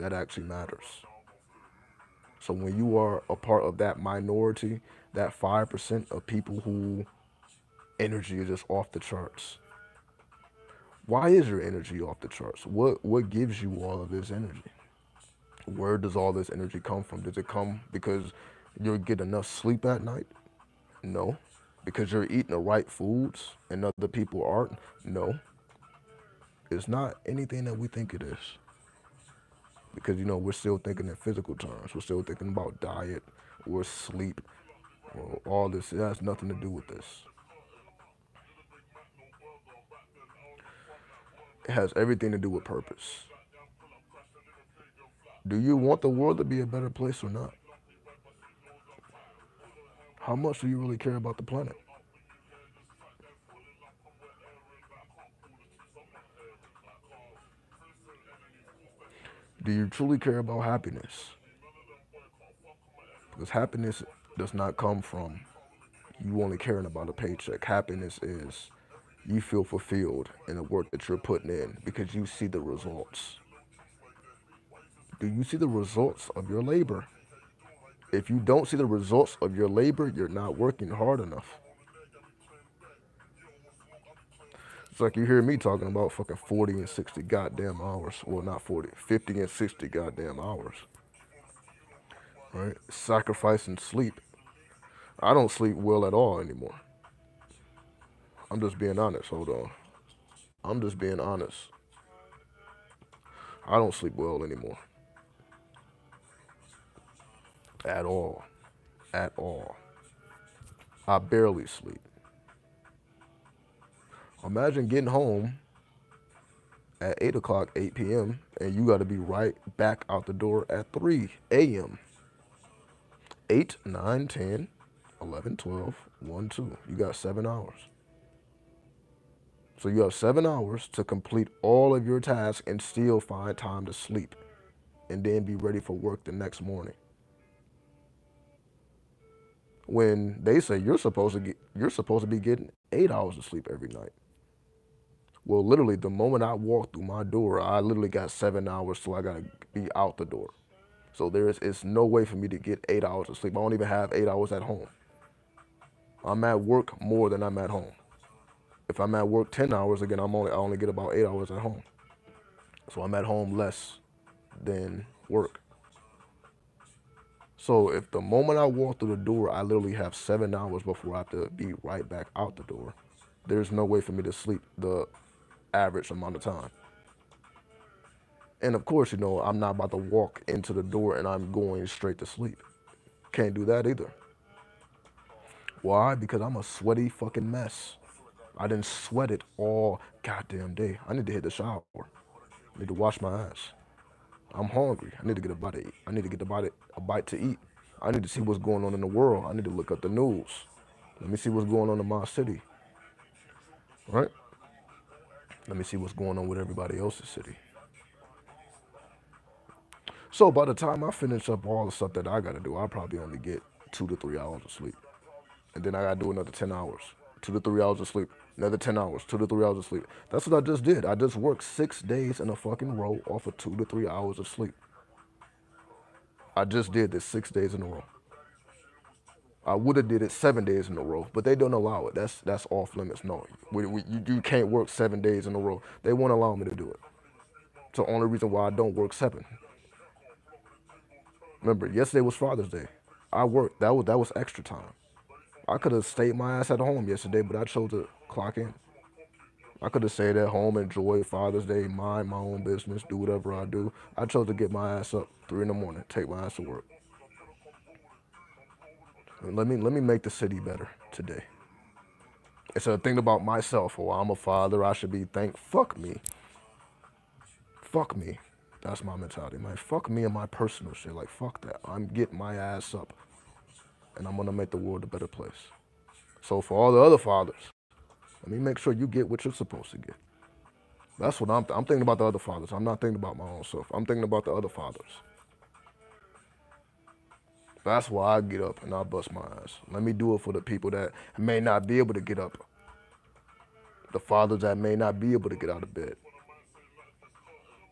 that actually matters. So when you are a part of that minority, that 5% of people who energy is just off the charts. Why is your energy off the charts? What gives you all of this energy? Where does all this energy come from? Does it come because you get enough sleep at night? No. Because you're eating the right foods and other people aren't? No. It's not anything that we think it is. Because we're still thinking in physical terms. We're still thinking about diet or sleep or all this. It has nothing to do with this. It has everything to do with purpose. Do you want the world to be a better place or not? How much do you really care about the planet? Do you truly care about happiness? Because happiness does not come from you only caring about a paycheck. Happiness is you feel fulfilled in the work that you're putting in because you see the results. Do you see the results of your labor? If you don't see the results of your labor, you're not working hard enough. It's like you hear me talking about fucking 40 and 60 goddamn hours. Well, not 40, 50 and 60 goddamn hours. Right? Sacrificing sleep. I don't sleep well at all anymore. I'm just being honest. Hold on. I'm just being honest. I don't sleep well anymore. At all. At all. I barely sleep. Imagine getting home at 8 o'clock, 8 p.m., and you got to be right back out the door at 3 a.m. 8, 9, 10, 11, 12, 1, 2. You got 7 hours. So you have 7 hours to complete all of your tasks and still find time to sleep and then be ready for work the next morning. When they say you're supposed to be getting 8 hours of sleep every night. Well, literally, the moment I walk through my door, I literally got 7 hours till I gotta be out the door. So it's no way for me to get 8 hours of sleep. I don't even have 8 hours at home. I'm at work more than I'm at home. If I'm at work 10 hours, again, I only get about 8 hours at home. So I'm at home less than work. So if the moment I walk through the door, I literally have 7 hours before I have to be right back out the door, there's no way for me to sleep the average amount of time. And of course, I'm not about to walk into the door and I'm going straight to sleep. Can't do that either. Why? Because I'm a sweaty fucking mess. I didn't sweat it all goddamn day. I need to hit the shower. I need to wash my ass. I'm hungry. I need to get a bite to eat. I need to get a bite to eat. I need to see what's going on in the world. I need to look up the news. Let me see what's going on in my city. Right? Let me see what's going on with everybody else's city. So by the time I finish up all the stuff that I gotta do, I'll probably only get 2 to 3 hours of sleep. And then I gotta do another 10 hours. 2 to 3 hours of sleep. Another 10 hours. 2 to 3 hours of sleep. That's what I just did. I just worked 6 days in a fucking row off of 2 to 3 hours of sleep. I just did this 6 days in a row. I would have did it 7 days in a row, but they don't allow it. That's off limits. No, you can't work 7 days in a row. They won't allow me to do it. It's the only reason why I don't work 7. Remember, yesterday was Father's Day. I worked. That was extra time. I could have stayed my ass at home yesterday, but I chose to clock in. I could have stayed at home, enjoy Father's Day, mind my own business, do whatever I do. I chose to get my ass up 3 in the morning, take my ass to work. And let me make the city better today. It's a thing about myself. Oh, I'm a father. I should be thanked. Fuck me. Fuck me. That's my mentality, man. Fuck me and my personal shit. Like, fuck that. I'm getting my ass up, and I'm gonna make the world a better place. So for all the other fathers, let me make sure you get what you're supposed to get. That's what I'm thinking about the other fathers. I'm not thinking about my own self. I'm thinking about the other fathers. That's why I get up and I bust my ass. Let me do it for the people that may not be able to get up. The fathers that may not be able to get out of bed.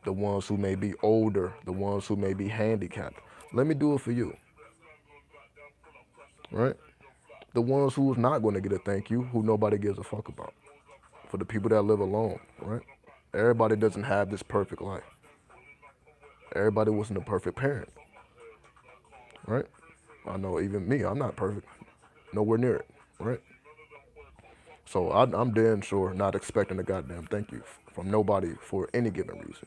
The ones who may be older. The ones who may be handicapped. Let me do it for you. Right? The ones who's not going to get a thank you, who nobody gives a fuck about. For the people that live alone, right? Everybody doesn't have this perfect life. Everybody wasn't a perfect parent, right? I know even me, I'm not perfect. Nowhere near it, right? So I'm damn sure not expecting a goddamn thank you from nobody for any given reason.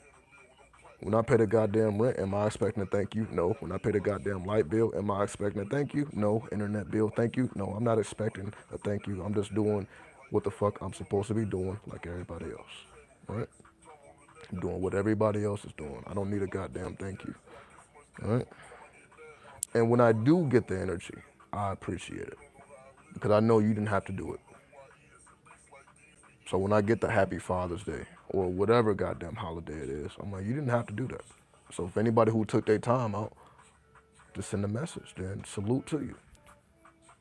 When I pay the goddamn rent, am I expecting a thank you? No. When I pay the goddamn light bill, am I expecting a thank you? No. Internet bill, thank you? No, I'm not expecting a thank you. I'm just doing what the fuck I'm supposed to be doing like everybody else, right? I'm doing what everybody else is doing. I don't need a goddamn thank you, right? And when I do get the energy, I appreciate it because I know you didn't have to do it. So when I get the Happy Father's Day or whatever goddamn holiday it is, I'm like, you didn't have to do that. So if anybody who took their time out to send a message, then salute to you.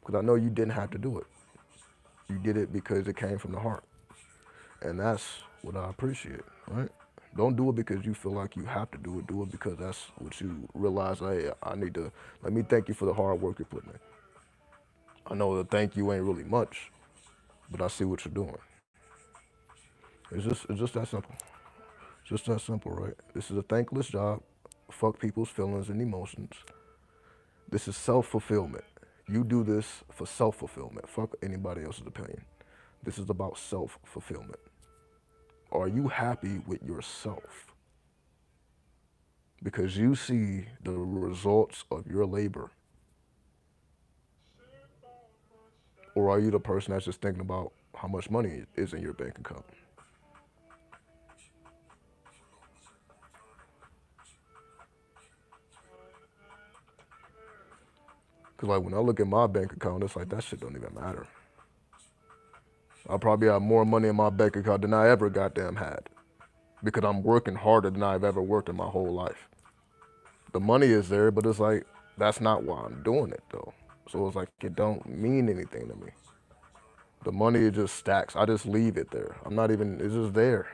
Because I know you didn't have to do it. You did it because it came from the heart. And that's what I appreciate, right? Don't do it because you feel like you have to do it. Do it because that's what you realize, hey, I need to, let me thank you for the hard work you're putting in. I know the thank you ain't really much, but I see what you're doing. It's just that simple. Just that simple, right? This is a thankless job. Fuck people's feelings and emotions. This is self-fulfillment. You do this for self-fulfillment. Fuck anybody else's opinion. This is about self-fulfillment. Are you happy with yourself? Because you see the results of your labor? Or are you the person that's just thinking about how much money is in your bank account? Because like when I look at my bank account, it's like that shit don't even matter. I probably have more money in my bank account than I ever goddamn had. Because I'm working harder than I've ever worked in my whole life. The money is there, but it's like, that's not why I'm doing it though. So it's like, it don't mean anything to me. The money is just stacks. I just leave it there. I'm not even, it's just there.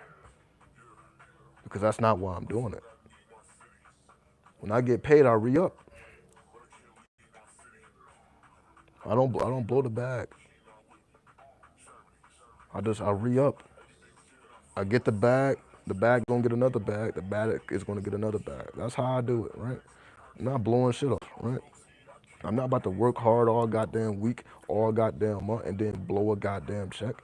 Because that's not why I'm doing it. When I get paid, I re-up. I don't blow the bag. I re-up. I get the bag gonna get another bag, the bag is gonna get another bag. That's how I do it, right? I'm not blowing shit off, right? I'm not about to work hard all goddamn week, all goddamn month, and then blow a goddamn check.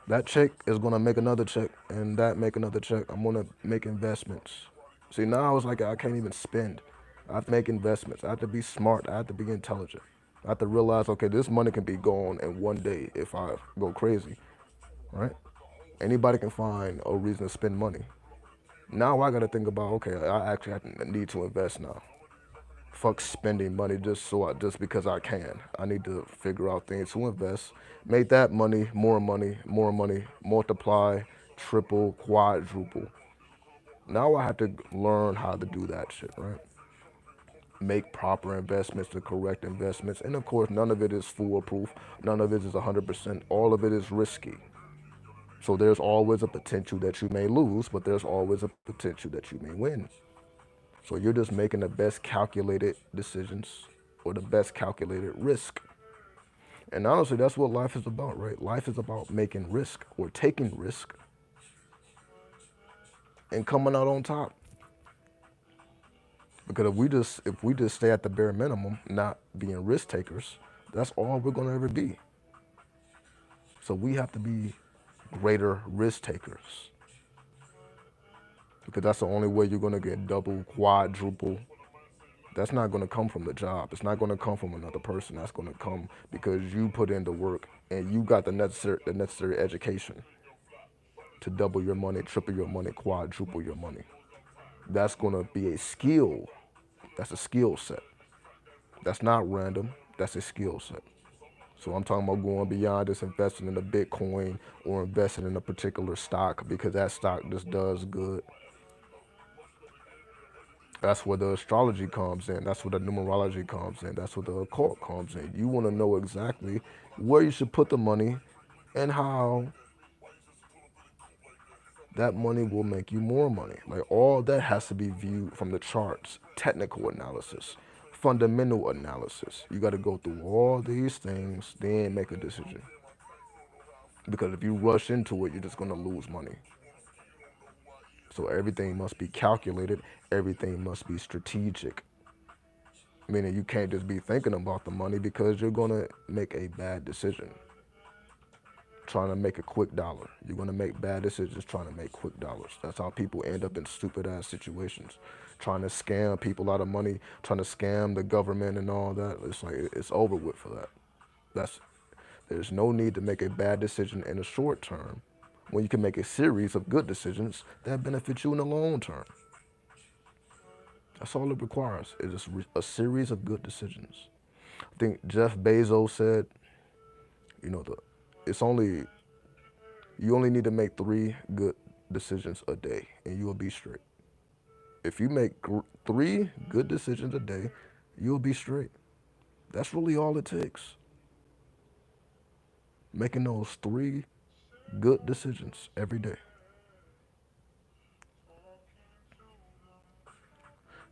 That check is gonna make another check, and that make another check. I'm gonna make investments. See, now it's like I can't even spend. I have to make investments. I have to be smart. I have to be intelligent. I have to realize, okay, this money can be gone in one day if I go crazy, right? Anybody can find a reason to spend money. Now I gotta think about, okay, I actually need to invest now. Fuck spending money just because I can. I need to figure out things to invest, make that money, more money, multiply, triple, quadruple. Now I have to learn how to do that shit, right? Make proper investments, the correct investments, and of course, none of it is foolproof. None of it is 100%. All of it is risky. So there's always a potential that you may lose, but there's always a potential that you may win. So you're just making the best calculated decisions or the best calculated risk. And honestly, that's what life is about, right? Life is about making risk or taking risk and coming out on top. Because if we just stay at the bare minimum, not being risk takers, that's all we're gonna ever be. So we have to be greater risk takers. Because that's the only way you're gonna get double, quadruple. That's not going to come from the job. It's not going to come from another person. That's going to come because you put in the work and you got the necessary education to double your money, triple your money, quadruple your money. That's going to be a skill. That's a skill set. That's not random. That's a skill set. So I'm talking about going beyond just investing in a Bitcoin or investing in a particular stock because that stock just does good. That's where the astrology comes in. That's where the numerology comes in. That's where the occult comes in. You want to know exactly where you should put the money and how that money will make you more money. Like all that has to be viewed from the charts, technical analysis, fundamental analysis. You got to go through all these things, then make a decision. Because if you rush into it, you're just going to lose money. So everything must be calculated, everything must be strategic. Meaning you can't just be thinking about the money because you're going to make a bad decision. Trying to make a quick dollar. You're going to make bad decisions trying to make quick dollars. That's how people end up in stupid ass situations. Trying to scam people out of money, trying to scam the government and all that. It's like it's over with for that. That's There's no need to make a bad decision in the short term when you can make a series of good decisions that benefit you in the long term. That's all it requires is just a series of good decisions. I think Jeff Bezos said, you know, it's only you only need to make 3 good decisions a day, and you'll be straight. If you make 3 good decisions a day, you'll be straight. That's really all it takes. Making those 3 good decisions every day.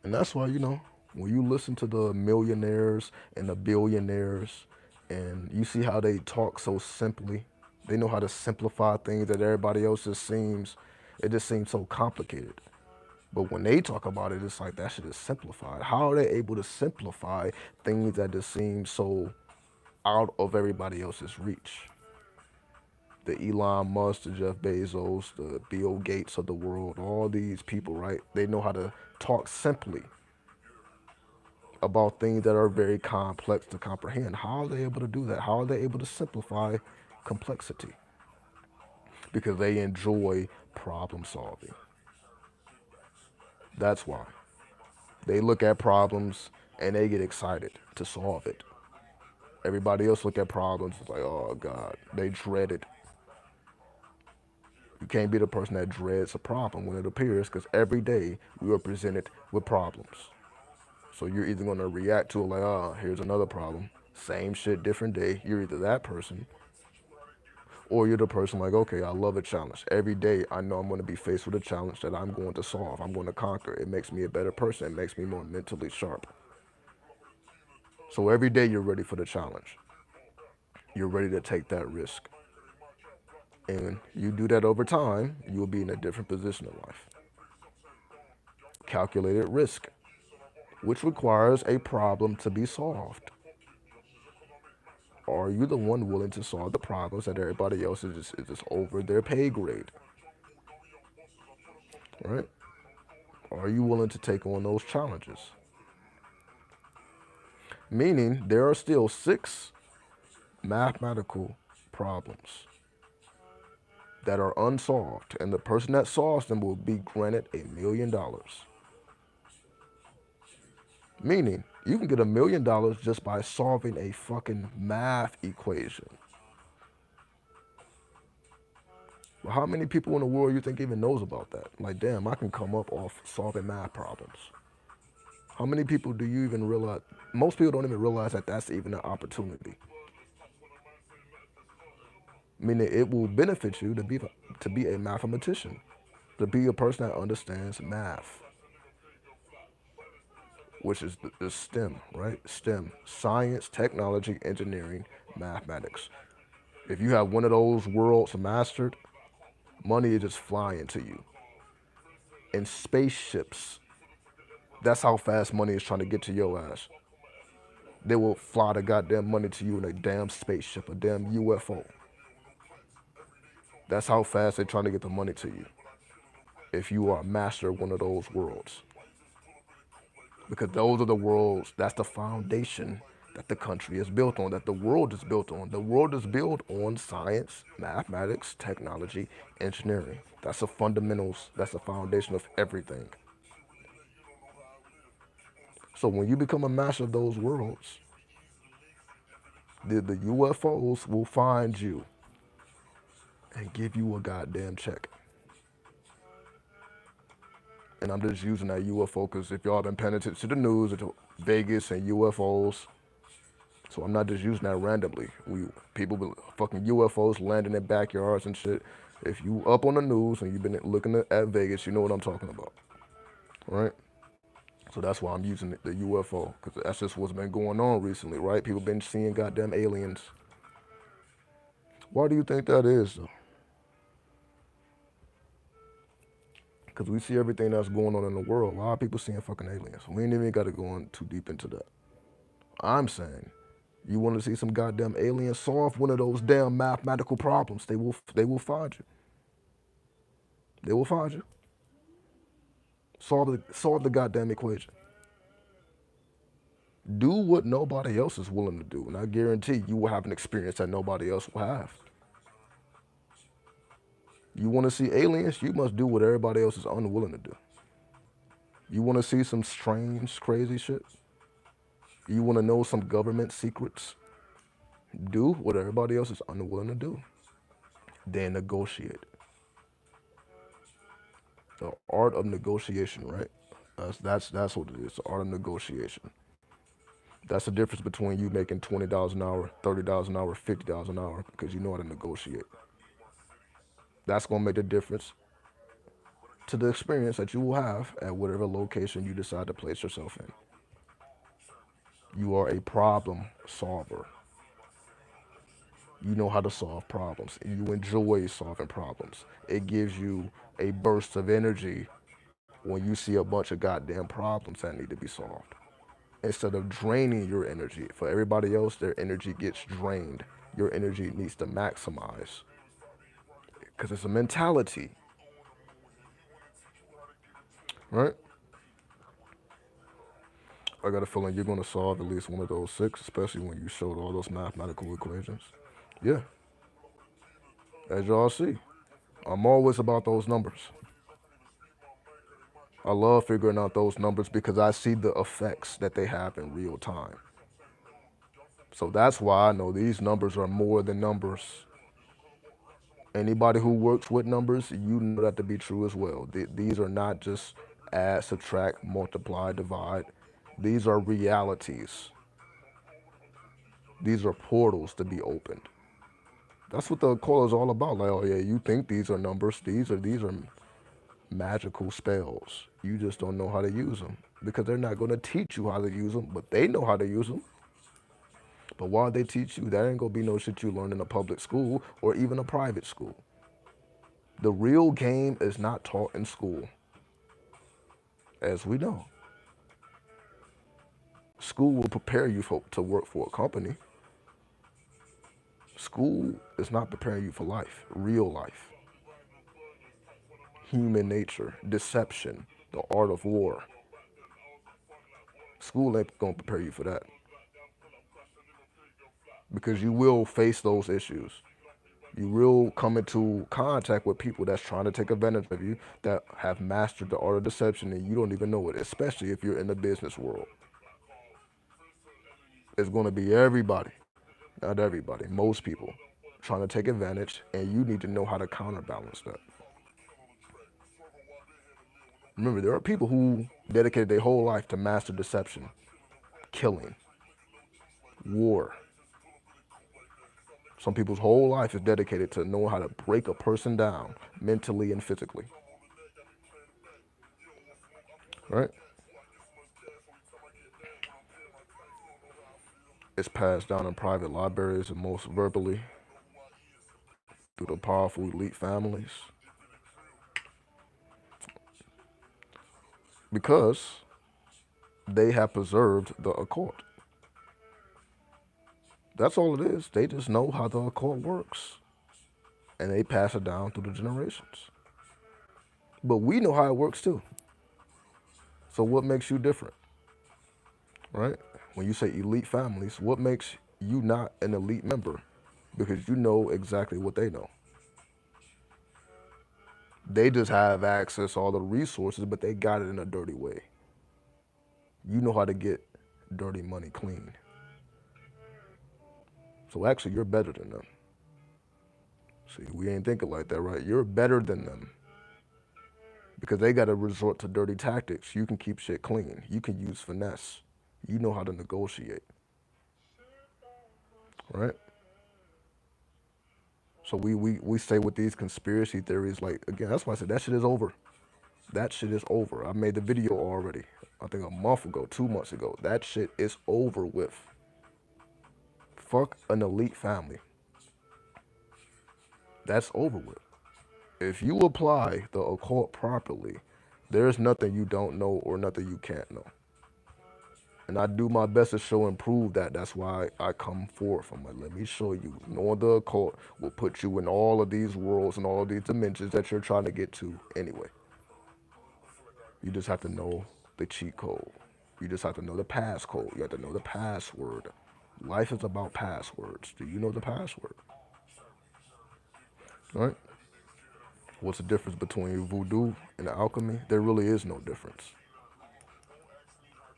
And that's why, when you listen to the millionaires and the billionaires and you see how they talk so simply, they know how to simplify things that everybody else it just seems so complicated. But when they talk about it, it's like that shit is simplified. How are they able to simplify things that just seem so out of everybody else's reach? The Elon Musk, the Jeff Bezos, the Bill Gates of the world, all these people, right? They know how to talk simply about things that are very complex to comprehend. How are they able to do that? How are they able to simplify complexity? Because they enjoy problem solving. That's why. They look at problems and they get excited to solve it. Everybody else look at problems it's like, oh God, they dread it. You can't be the person that dreads a problem when it appears because every day we are presented with problems. So you're either going to react to it like, oh, here's another problem. Same shit, different day. You're either that person or you're the person like, okay, I love a challenge. Every day I know I'm going to be faced with a challenge that I'm going to solve. I'm going to conquer. It makes me a better person. It makes me more mentally sharp. So every day you're ready for the challenge. You're ready to take that risk. And you do that over time, you will be in a different position in life. Calculated risk, which requires a problem to be solved. Are you the one willing to solve the problems that everybody else is just over their pay grade? Right? Are you willing to take on those challenges? Meaning there are still 6 mathematical problems that are unsolved, and the person that solves them will be granted $1 million. Meaning, you can get $1 million just by solving a fucking math equation. Well, how many people in the world you think even knows about that? Like, damn, I can come up off solving math problems. How many people do you even realize? Most people don't even realize that that's even an opportunity. Meaning, it will benefit you to be a mathematician, to be a person that understands math, which is the STEM, right? STEM, science, technology, engineering, mathematics. If you have one of those worlds mastered, money is just flying to you. In spaceships, that's how fast money is trying to get to your ass. They will fly the goddamn money to you in a damn spaceship, a damn UFO. That's how fast they're trying to get the money to you. If you are a master of one of those worlds. Because those are the worlds, that's the foundation that the country is built on, that the world is built on. The world is built on science, mathematics, technology, engineering. That's the fundamentals, that's the foundation of everything. So when you become a master of those worlds, The UFOs will find you and give you a goddamn check. And I'm just using that UFO because if y'all been paying attention to the news, it's Vegas and UFOs. So I'm not just using that randomly. People be fucking UFOs landing in backyards and shit. If you up on the news and you've been looking at Vegas, you know what I'm talking about, right? So that's why I'm using the UFO because that's just what's been going on recently, right? People been seeing goddamn aliens. Why do you think that is, though? Because we see everything that's going on in the world. Why are people seeing fucking aliens? We ain't even got to go on too deep into that. I'm saying, you want to see some goddamn aliens solve one of those damn mathematical problems? They will find you. They will find you. Solve the goddamn equation. Do what nobody else is willing to do, and I guarantee you will have an experience that nobody else will have. You want to see aliens? You must do what everybody else is unwilling to do. You want to see some strange, crazy shit? You want to know some government secrets? Do what everybody else is unwilling to do. Then negotiate. The art of negotiation, right? That's what it is. The art of negotiation. That's the difference between you making $20 an hour, $30 an hour, $50 an hour, because you know how to negotiate. That's gonna make the difference to the experience that you will have at whatever location you decide to place yourself in. You are a problem solver. You know how to solve problems. You enjoy solving problems. It gives you a burst of energy when you see a bunch of goddamn problems that need to be solved. Instead of draining your energy, for everybody else, their energy gets drained. Your energy needs to maximize because it's a mentality, right? I got a feeling you're going to solve at least one of those six, especially when you showed all those mathematical equations. Yeah, as y'all see, I'm always about those numbers. I love figuring out those numbers because I see the effects that they have in real time. So that's why I know these numbers are more than numbers. Anybody who works with numbers, you know that to be true as well. These are not just add, subtract, multiply, divide. These are realities. These are portals to be opened. That's what the call is all about. Like, oh yeah, you think these are numbers. These are magical spells. You just don't know how to use them because they're not going to teach you how to use them, but they know how to use them. But while they teach you, that ain't gonna be no shit you learn in a public school or even a private school. The real game is not taught in school, as we know. School will prepare you to work for a company. School is not preparing you for life, real life. Human nature, deception, the art of war. School ain't gonna prepare you for that because you will face those issues. You will come into contact with people that's trying to take advantage of you that have mastered the art of deception and you don't even know it, especially if you're in the business world. It's going to be everybody, not everybody, most people trying to take advantage, and you need to know how to counterbalance that. Remember, there are people who dedicated their whole life to master deception, killing, war. Some people's whole life is dedicated to knowing how to break a person down mentally and physically. Right? It's passed down in private libraries and most verbally through the powerful elite families because they have preserved the occult. That's all it is. They just know how the occult works and they pass it down through the generations. But we know how it works too. So what makes you different, right? When you say elite families, what makes you not an elite member? Because you know exactly what they know. They just have access to all the resources, but they got it in a dirty way. You know how to get dirty money clean. So actually, you're better than them. See, we ain't thinking like that, right? You're better than them because they got to resort to dirty tactics. You can keep shit clean. You can use finesse. You know how to negotiate, right? So we stay with these conspiracy theories. Like, again, that's why I said that shit is over. That shit is over. I made the video already. I think a month ago, 2 months ago. That shit is over with. Fuck an elite family. That's over with. If you apply the occult properly, there's nothing you don't know or nothing you can't know. And I do my best to show and prove that. That's why I come forth. I'm like, let me show you. Knowing the occult will put you in all of these worlds and all of these dimensions that you're trying to get to anyway. You just have to know the cheat code. You just have to know the passcode. You have to know the password. Life is about passwords. Do you know the password? Right? What's the difference between voodoo and alchemy? There really is no difference.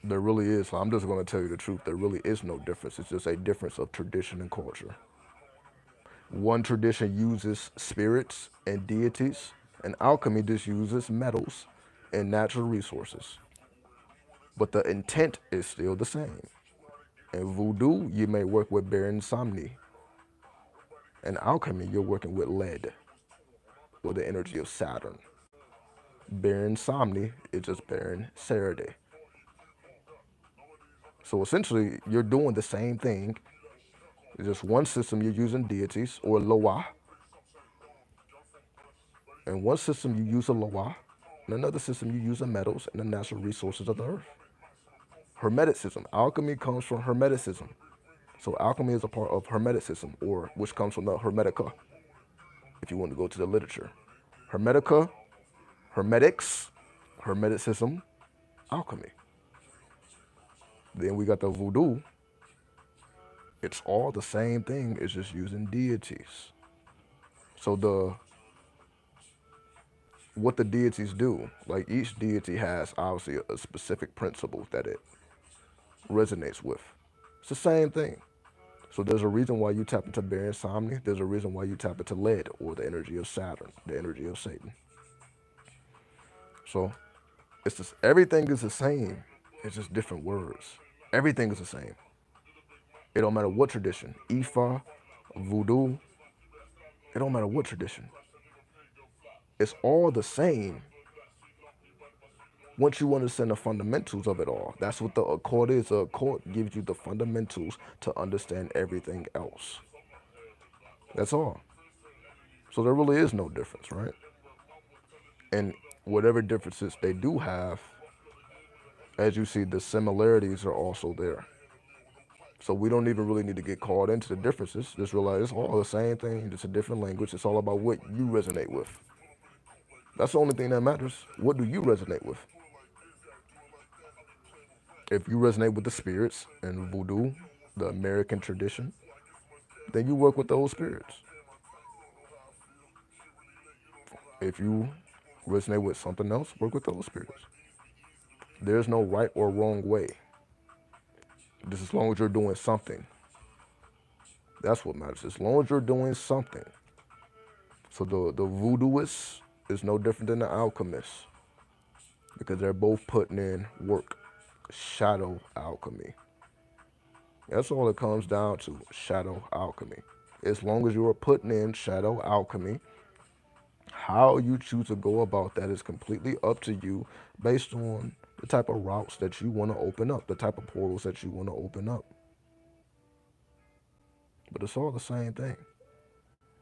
There really is. I'm just going to tell you the truth. There really is no difference. It's just a difference of tradition and culture. One tradition uses spirits and deities, and alchemy just uses metals and natural resources. But the intent is still the same. In voodoo, you may work with Baron Samni. In alchemy, you're working with lead or the energy of Saturn. Baron Samni is just Baron Sarade. So essentially, you're doing the same thing. It's just one system you're using deities or Loa. In one system you use a Loa. In another system you use the metals and the natural resources of the earth. Hermeticism. Alchemy comes from Hermeticism. So alchemy is a part of Hermeticism, or which comes from the Hermetica, if you want to go to the literature. Hermetica, Hermetics, Hermeticism, alchemy. Then we got the voodoo. It's all the same thing, it's just using deities. So what the deities do, like each deity has obviously a specific principle that it resonates with. It's the same thing. So there's a reason why you tap into Baron Samni. There's a reason why you tap into lead or the energy of Saturn, the energy of Satan. So it's just, everything is the same. It's just different words. Everything is the same. It don't matter what tradition, Ifa, voodoo, it don't matter what tradition. It's all the same once you understand the fundamentals of it all. That's what the occult is. The occult gives you the fundamentals to understand everything else. That's all. So there really is no difference, right? And whatever differences they do have, as you see, the similarities are also there. So we don't even really need to get caught into the differences. Just realize it's all the same thing, just a different language. It's all about what you resonate with. That's the only thing that matters. What do you resonate with? If you resonate with the spirits and voodoo, the American tradition, then you work with those spirits. If you resonate with something else, work with those spirits. There's no right or wrong way. Just as long as you're doing something. That's what matters. As long as you're doing something. So the voodooist is no different than the alchemist because they're both putting in work. Shadow alchemy. That's all it comes down to, shadow alchemy. As long as you're putting in shadow alchemy, how you choose to go about that is completely up to you based on the type of routes that you want to open up, the type of portals that you want to open up. But it's all the same thing.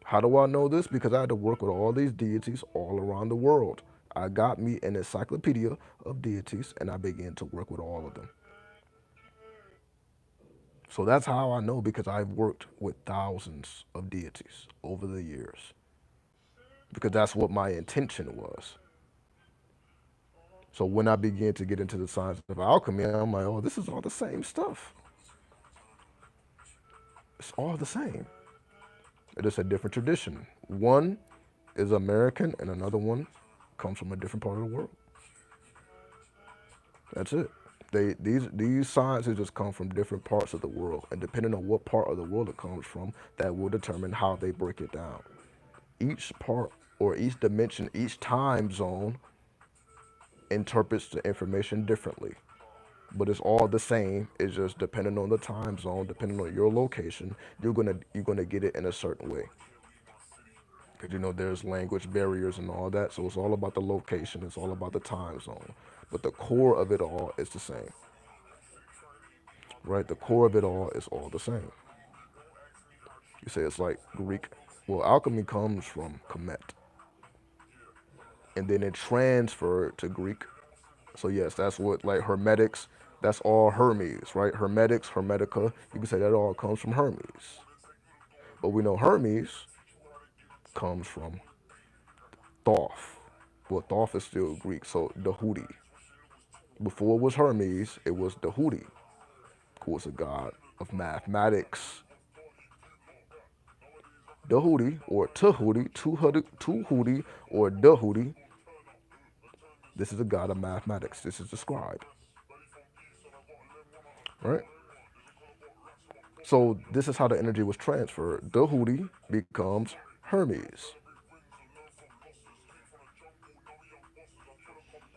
How do I know this? Because I had to work with all these deities all around the world. I got me an encyclopedia of deities and I began to work with all of them. So that's how I know, because I've worked with thousands of deities over the years. Because that's what my intention was. So when I began to get into the science of alchemy, I'm like, oh, this is all the same stuff. It's all the same. It is a different tradition. One is American and another one comes from a different part of the world. That's it. These sciences just come from different parts of the world, and depending on what part of the world it comes from, that will determine how they break it down. Each part or each dimension, each time zone interprets the information differently, but it's all the same. It's just depending on the time zone, depending on your location, you're gonna get it in a certain way. Because there's language barriers and all that, so it's all about the location. It's all about the time zone, but the core of it all is the same, right? The core of it all is all the same. You say it's like Greek. Well, alchemy comes from Kemet, and then it transferred to Greek. So yes, that's what like Hermetics. That's all Hermes, right? Hermetics, Hermetica. You can say that all comes from Hermes. But we know Hermes comes from Thoth. Well, Thoth is still Greek, so Dahudi. Before it was Hermes, it was Dahudi, who was a god of mathematics. Dahudi or Tuhudi or Dahudi. This is a god of mathematics. This is the scribe, right? So this is how the energy was transferred. Dahudi becomes Hermes.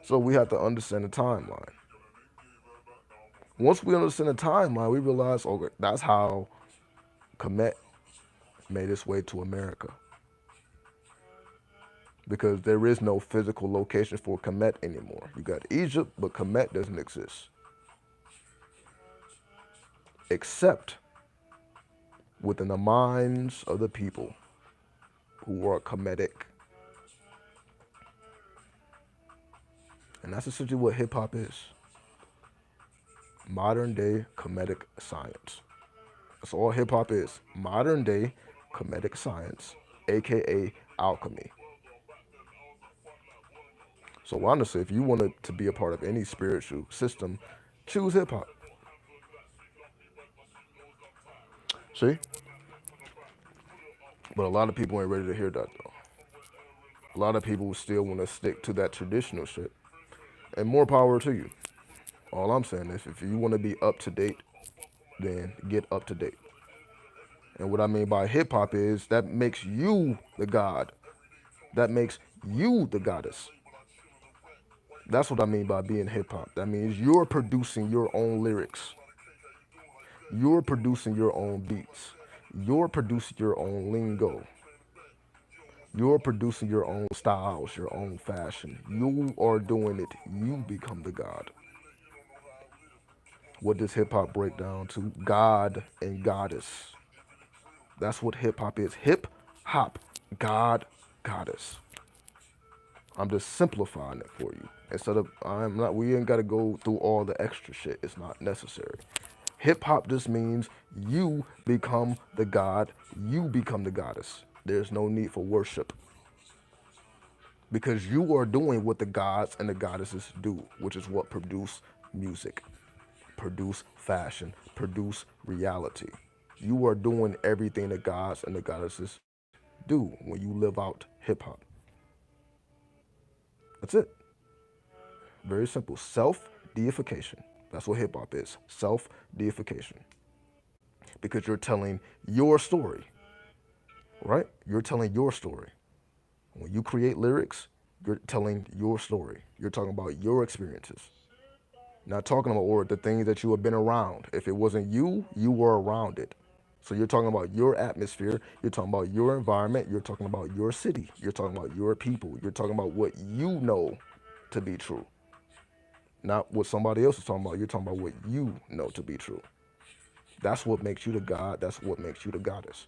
So we have to understand the timeline. Once we understand the timeline, we realize, okay, that's how Kemet made its way to America. Because there is no physical location for Kemet anymore. You got Egypt, but Kemet doesn't exist. Except within the minds of the people who are Kemetic. And that's essentially what hip hop is. Modern day Kemetic science. That's all hip hop is. Modern day Kemetic science, aka alchemy. So honestly, if you wanted to be a part of any spiritual system, choose hip hop. See? But a lot of people ain't ready to hear that though. A lot of people still want to stick to that traditional shit. And more power to you. All I'm saying is if you want to be up to date, then get up to date. And what I mean by hip hop is that makes you the god. That makes you the goddess. That's what I mean by being hip hop. That means you're producing your own lyrics. You're producing your own beats. You're producing your own lingo. You're producing your own styles, your own fashion. You are doing it. You become the god. What does hip hop break down to? God and goddess. That's what hip hop is. Hip hop, God, goddess. I'm just simplifying it for you. Instead of I'm not we ain't gotta go through all the extra shit. It's not necessary. Hip hop just means you become the god, you become the goddess. There's no need for worship. Because you are doing what the gods and the goddesses do, which is what produce music, produce fashion, produce reality. You are doing everything the gods and the goddesses do when you live out hip hop. That's it. Very simple. Self deification. That's what hip hop is. Self deification. Because you're telling your story, right? You're telling your story. When you create lyrics, you're telling your story. You're talking about your experiences. Not talking about or the things that you have been around. If it wasn't you, you were around it. So you're talking about your atmosphere, you're talking about your environment, you're talking about your city, you're talking about your people, you're talking about what you know to be true. Not what somebody else is talking about, you're talking about what you know to be true. That's what makes you the God, that's what makes you the goddess.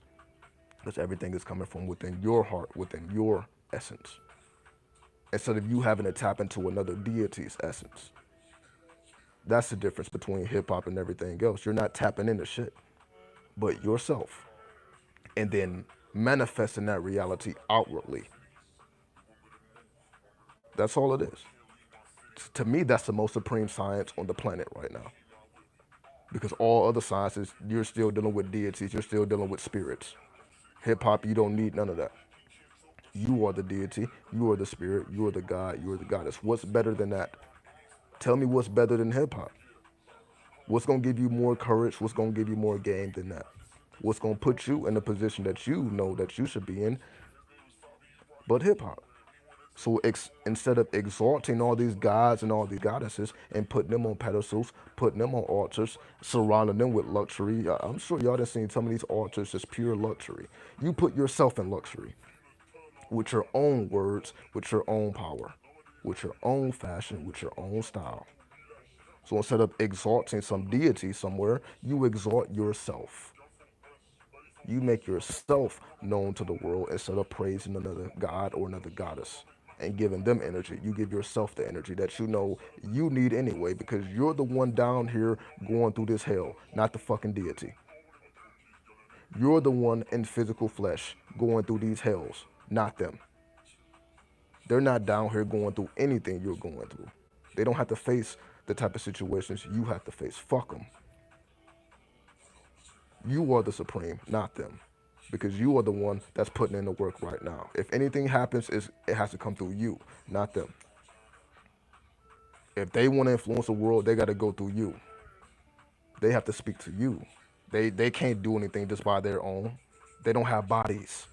Because everything is coming from within your heart, within your essence. Instead of you having to tap into another deity's essence. That's the difference between hip hop and everything else. You're not tapping into shit, but yourself. And then manifesting that reality outwardly. That's all it is. To me, that's the most supreme science on the planet right now. Because all other sciences, you're still dealing with deities, you're still dealing with spirits. Hip hop, you don't need none of that. You are the deity, you are the spirit, you are the God, you are the goddess. What's better than that? Tell me what's better than hip hop. What's gonna give you more courage? What's gonna give you more game than that? What's gonna put you in the position that you know that you should be in, but hip hop? So instead of exalting all these gods and all these goddesses and putting them on pedestals, putting them on altars, surrounding them with luxury, I'm sure y'all done seen some of these altars as pure luxury. You put yourself in luxury with your own words, with your own power, with your own fashion, with your own style. So instead of exalting some deity somewhere, you exalt yourself. You make yourself known to the world instead of praising another god or another goddess and giving them energy. You give yourself the energy that you know you need anyway because you're the one down here going through this hell, not the fucking deity. You're the one in physical flesh going through these hells, not them. They're not down here going through anything you're going through. They don't have to face the type of situations you have to face. Fuck them. You are the supreme, not them. Because you are the one that's putting in the work right now. If anything happens, it has to come through you, not them. If they want to influence the world, they got to go through you. They have to speak to you. They can't do anything just by their own. They don't have bodies,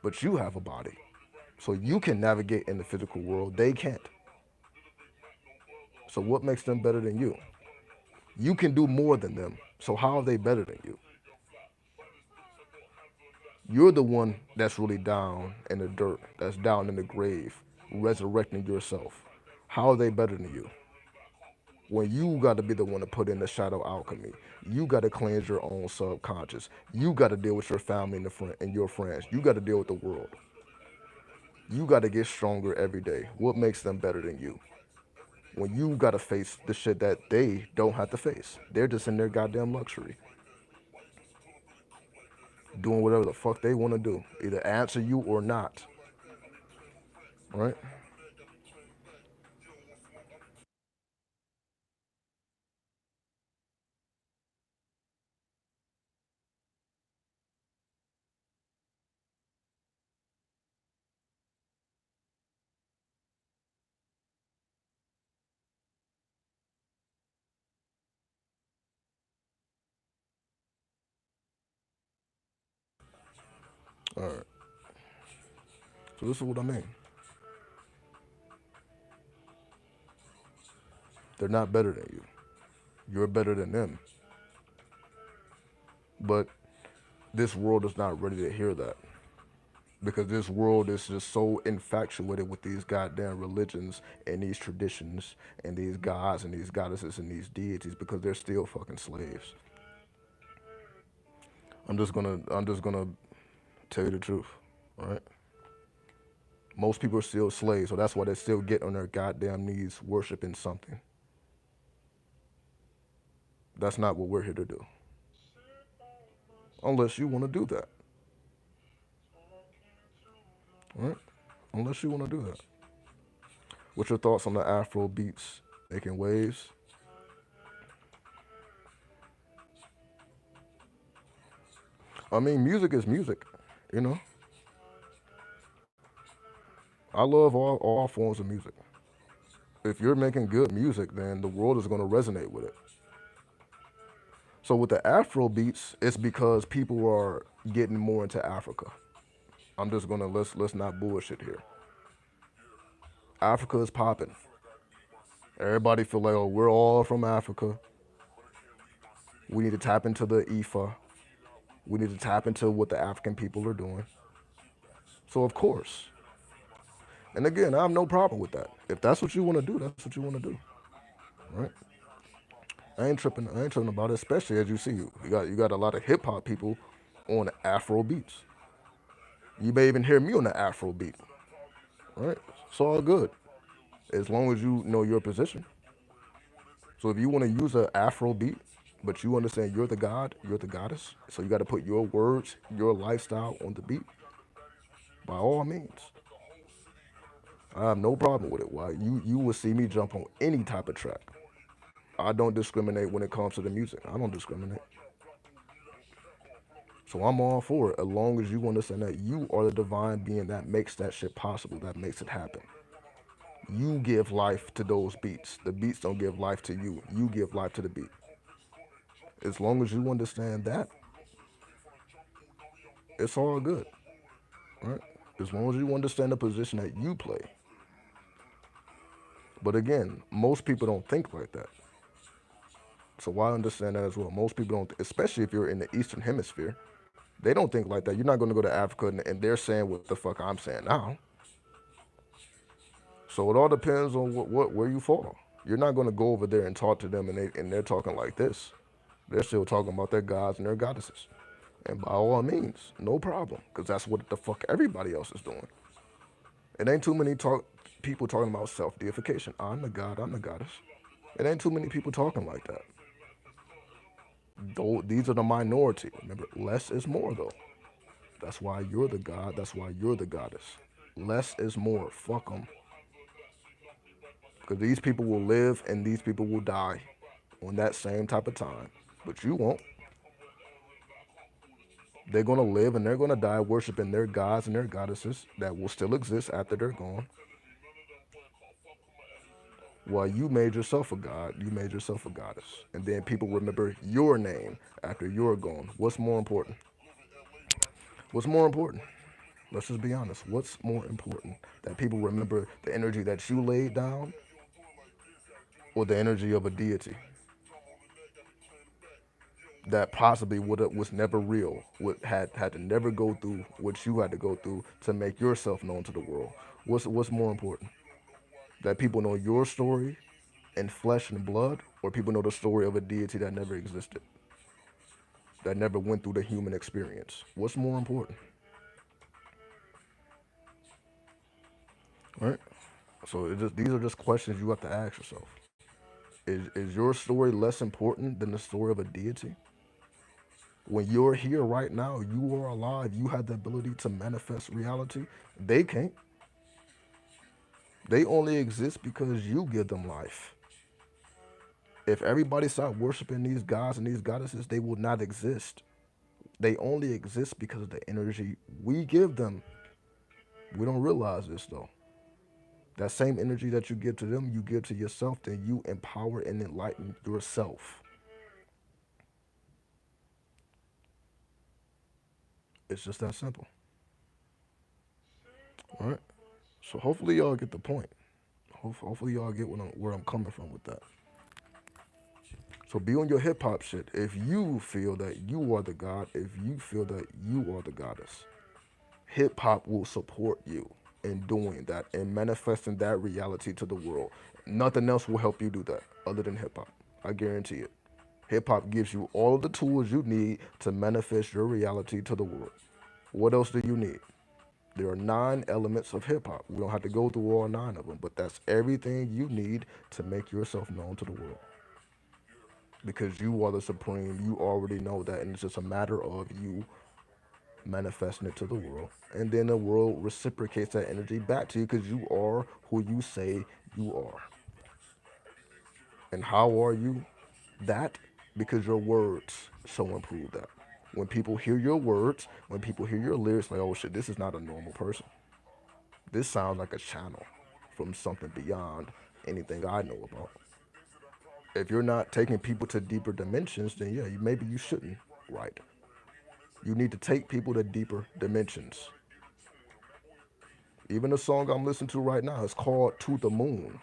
but you have a body. So you can navigate in the physical world. They can't. So what makes them better than you? You can do more than them. So how are they better than you? You're the one that's really down in the dirt, that's down in the grave, resurrecting yourself. How are they better than you? When you got to be the one to put in the shadow alchemy, you got to cleanse your own subconscious. You got to deal with your family and, and your friends. You got to deal with the world. You got to get stronger every day. What makes them better than you? When you got to face the shit that they don't have to face, they're just in their goddamn luxury, doing whatever the fuck they want to do, either answer you or not. Right? All right. So this is what I mean. They're not better than you. You're better than them. But this world is not ready to hear that because this world is just so infatuated with these goddamn religions and these traditions and these gods and these goddesses and these deities because they're still fucking slaves. I'm just gonna tell you the truth, right? Most people are still slaves, so that's why they still get on their goddamn knees worshiping something. That's not what we're here to do. Unless you want to do that, right? Unless you want to do that. What's your thoughts on the Afro beats making waves? I mean, music is music, you know. I love all forms of music. If you're making good music, then the world is going to resonate with it. So with the Afro beats, it's because people are getting more into Africa. I'm just gonna let's not bullshit here. Africa is popping. Everybody feel like, oh, we're all from Africa. We need to tap into the Ifa. We need to tap into what the African people are doing. So of course, and again, I have no problem with that. If that's what you want to do, that's what you want to do, right? I ain't tripping. I ain't tripping about it. Especially as you see, you got a lot of hip hop people on Afro beats. You may even hear me on the Afro beat, right? It's all good as long as you know your position. So if you want to use an Afro beat, but you understand you're the god, you're the goddess, so you got to put your words, your lifestyle on the beat. By all means, I have no problem with it. Why you will see me jump on any type of track. I don't discriminate when it comes to the music. I don't discriminate. So I'm all for it as long as you understand that you are the divine being that makes that shit possible, that makes it happen. You give life to those beats. The beats don't give life to you. You give life to the beat. As long as you understand that, it's all good, right? As long as you understand the position that you play. But again, most people don't think like that. So I understand that as well. Most people don't, especially if you're in the Eastern Hemisphere, they don't think like that. You're not going to go to Africa and they're saying what the fuck I'm saying now. So it all depends on where you fall. You're not going to go over there and talk to them and they're talking like this. They're still talking about their gods and their goddesses. And by all means, no problem, because that's what the fuck everybody else is doing. It ain't too many people talking about self-deification. I'm the god, I'm the goddess. It ain't too many people talking like that. Though these are the minority. Remember, less is more though. That's why you're the god. That's why you're the goddess. Less is more. Fuck them. Because these people will live and these people will die on that same type of time. But you won't. They're going to live and they're going to die worshiping their gods and their goddesses that will still exist after they're gone. Well, you made yourself a god, you made yourself a goddess. And then people remember your name after you're gone. What's more important? What's more important? Let's just be honest. What's more important? That people remember the energy that you laid down or the energy of a deity that possibly was never real, had to never go through what you had to go through to make yourself known to the world? What's more important? That people know your story in flesh and blood, or people know the story of a deity that never existed, that never went through the human experience? What's more important? Right? So these are just questions you have to ask yourself. Is your story less important than the story of a deity? When you're here right now, you are alive, you have the ability to manifest reality. They can't. They only exist because you give them life. If everybody stopped worshiping these gods and these goddesses, they would not exist. They only exist because of the energy we give them. We don't realize this though. That same energy that you give to them, you give to yourself, then you empower and enlighten yourself. It's just that simple. All right? So hopefully y'all get the point. Hopefully y'all get where I'm coming from with that. So be on your hip hop shit. If you feel that you are the god, if you feel that you are the goddess, hip hop will support you in doing that and manifesting that reality to the world. Nothing else will help you do that other than hip hop. I guarantee it. Hip hop gives you all of the tools you need to manifest your reality to the world. What else do you need? There are 9 elements of hip hop. We don't have to go through all 9 of them, but that's everything you need to make yourself known to the world. Because you are the supreme, you already know that, and it's just a matter of you manifesting it to the world. And then the world reciprocates that energy back to you because you are who you say you are. And how are you that? Because your words so improve that. When people hear your words, when people hear your lyrics, like, oh shit, this is not a normal person. This sounds like a channel from something beyond anything I know about. If you're not taking people to deeper dimensions, then yeah, maybe you shouldn't write. You need to take people to deeper dimensions. Even the song I'm listening to right now is called To the Moon.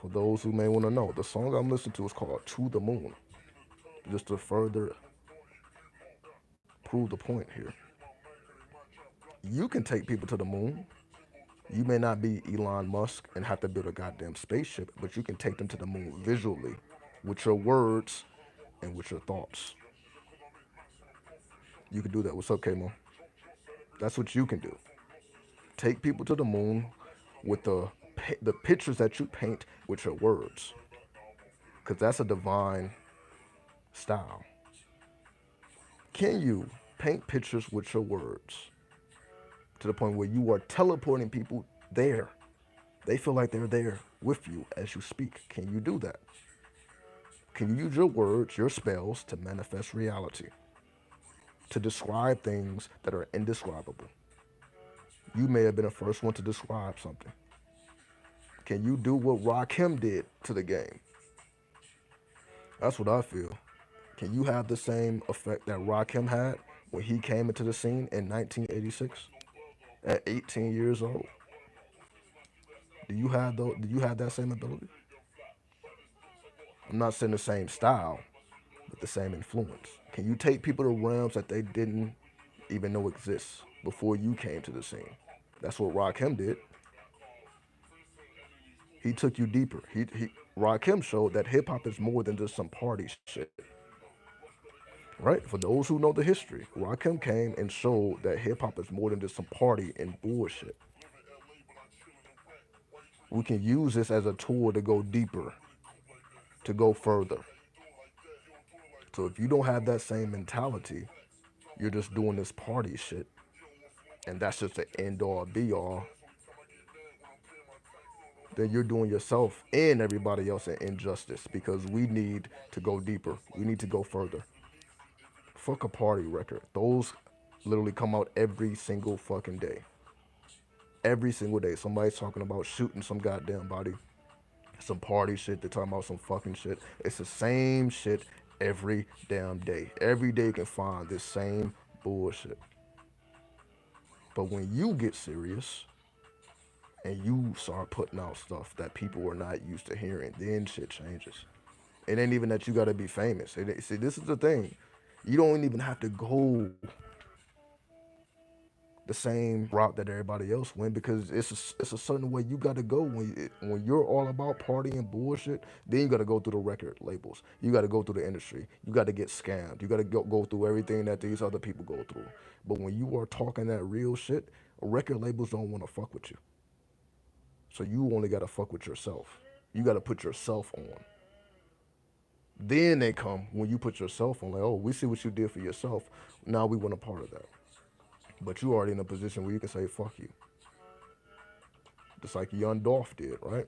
For those who may want to know, the song I'm listening to is called To the Moon. Just to further prove the point here. You can take people to the moon. You may not be Elon Musk and have to build a goddamn spaceship, but you can take them to the moon visually with your words and with your thoughts. You can do that. What's up, K-Mo? That's what you can do. Take people to the moon with the pictures that you paint with your words, because that's a divine style. Can you paint pictures with your words to the point where you are teleporting people there? They feel like they're there with you as you speak. Can you do that? Can you use your words, your spells to manifest reality? To describe things that are indescribable? You may have been the first one to describe something. Can you do what Rakim did to the game? That's what I feel. Can you have the same effect that Rakim had when he came into the scene in 1986 at 18 years old? Do you have that same ability? I'm not saying the same style, but the same influence. Can you take people to realms that they didn't even know exists before you came to the scene? That's what Rakim did. He took you deeper. Rakim showed that hip hop is more than just some party shit. Right? For those who know the history, Rakim came and showed that hip hop is more than just some party and bullshit. We can use this as a tool to go deeper, to go further. So if you don't have that same mentality, you're just doing this party shit, and that's just the end all be all, then you're doing yourself and everybody else an injustice because we need to go deeper. We need to go further. Fuck a party record. Those literally come out every single fucking day. Every single day. Somebody's talking about shooting some goddamn body. Some party shit. They're talking about some fucking shit. It's the same shit every damn day. Every day you can find this same bullshit. But when you get serious and you start putting out stuff that people are not used to hearing, then shit changes. It ain't even that you gotta be famous. See, this is the thing. You don't even have to go the same route that everybody else went because it's a certain way you got to go when you're all about party and bullshit. Then you got to go through the record labels. You got to go through the industry. You got to get scammed. You got to go through everything that these other people go through. But when you are talking that real shit, record labels don't want to fuck with you. So you only got to fuck with yourself. You got to put yourself on. Then they come when you put yourself on. Like, oh, we see what you did for yourself. Now we want a part of that. But you already in a position where you can say fuck you. Just like young Dolph did, right?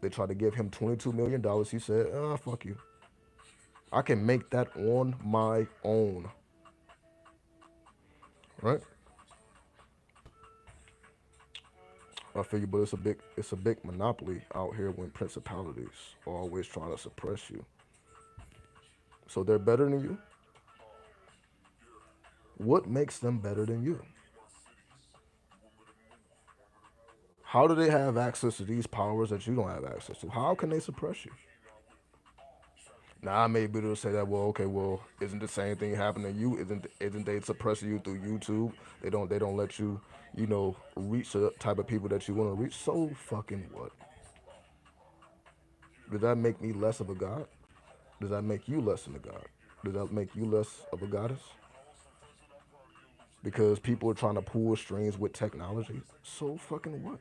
They tried to give him $22 million. He said, fuck you. I can make that on my own. Right? I figure, but it's a big monopoly out here when principalities are always trying to suppress you. So they're better than you. What makes them better than you? How do they have access to these powers that you don't have access to? How can they suppress you? Now I may be able to say that, well, okay, well, isn't the same thing happening to you? Isn't they suppressing you through YouTube? They don't let you, reach the type of people that you want to reach. So fucking what? Does that make me less of a god? Does that make you less than a god? Does that make you less of a goddess? Because people are trying to pull strings with technology. So fucking what?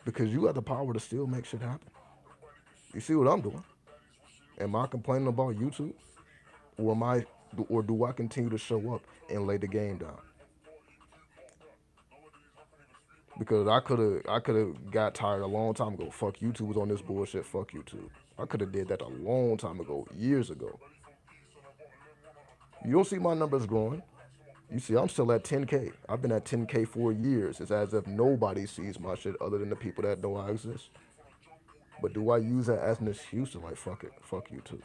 Because you got the power to still make shit happen. You see what I'm doing? Am I complaining about YouTube? Or am I or do I continue to show up and lay the game down? Because I could have got tired a long time ago. Fuck YouTube was on this bullshit. Fuck YouTube. I could have did that a long time ago, years ago. You don't see my numbers growing. You see, I'm still at 10K. I've been at 10K for years. It's as if nobody sees my shit other than the people that know I exist. But do I use that as an excuse to like fuck it, fuck YouTube,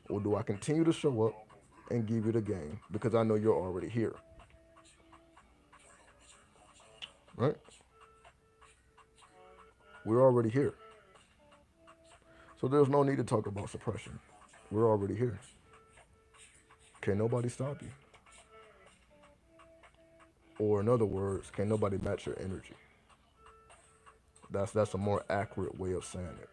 or do I continue to show up and give you the game because I know you're already here, right? We're already here. So there's no need to talk about suppression. We're already here. Can nobody stop you? Or in other words, can nobody match your energy? That's a more accurate way of saying it.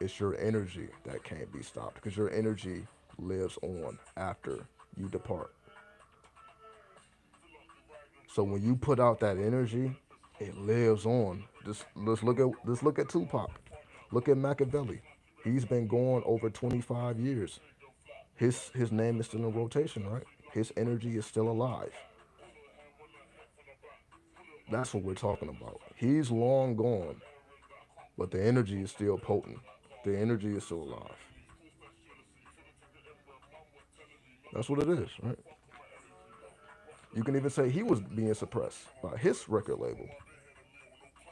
It's your energy that can't be stopped because your energy lives on after you depart. So when you put out that energy, it lives on. Just let's look at Tupac. Look at Machiavelli. He's been gone over 25 years. His name is still in rotation, right? His energy is still alive. That's what we're talking about. He's long gone, but the energy is still potent. The energy is still alive. That's what it is, right? You can even say he was being suppressed by his record label.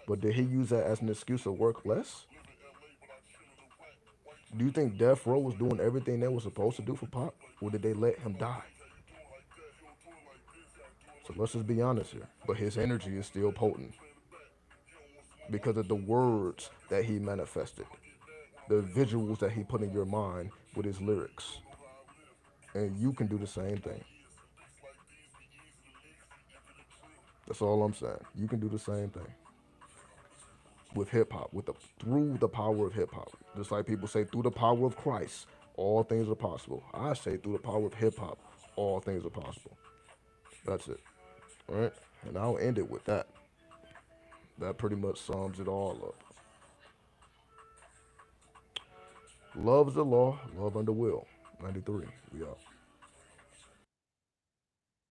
But did he use that as an excuse to work less? Do you think Death Row was doing everything they were supposed to do for Pop? Or did they let him die? So let's just be honest here. But his energy is still potent because of the words that he manifested, the visuals that he put in your mind with his lyrics. And you can do the same thing. That's all I'm saying. You can do the same thing with hip hop, with the through the power of hip hop. Just like people say, through the power of Christ, all things are possible. I say through the power of hip hop, all things are possible. That's it. All right, and I'll end it with that. That pretty much sums it all up. Love is the law. Love under will. 93. We out.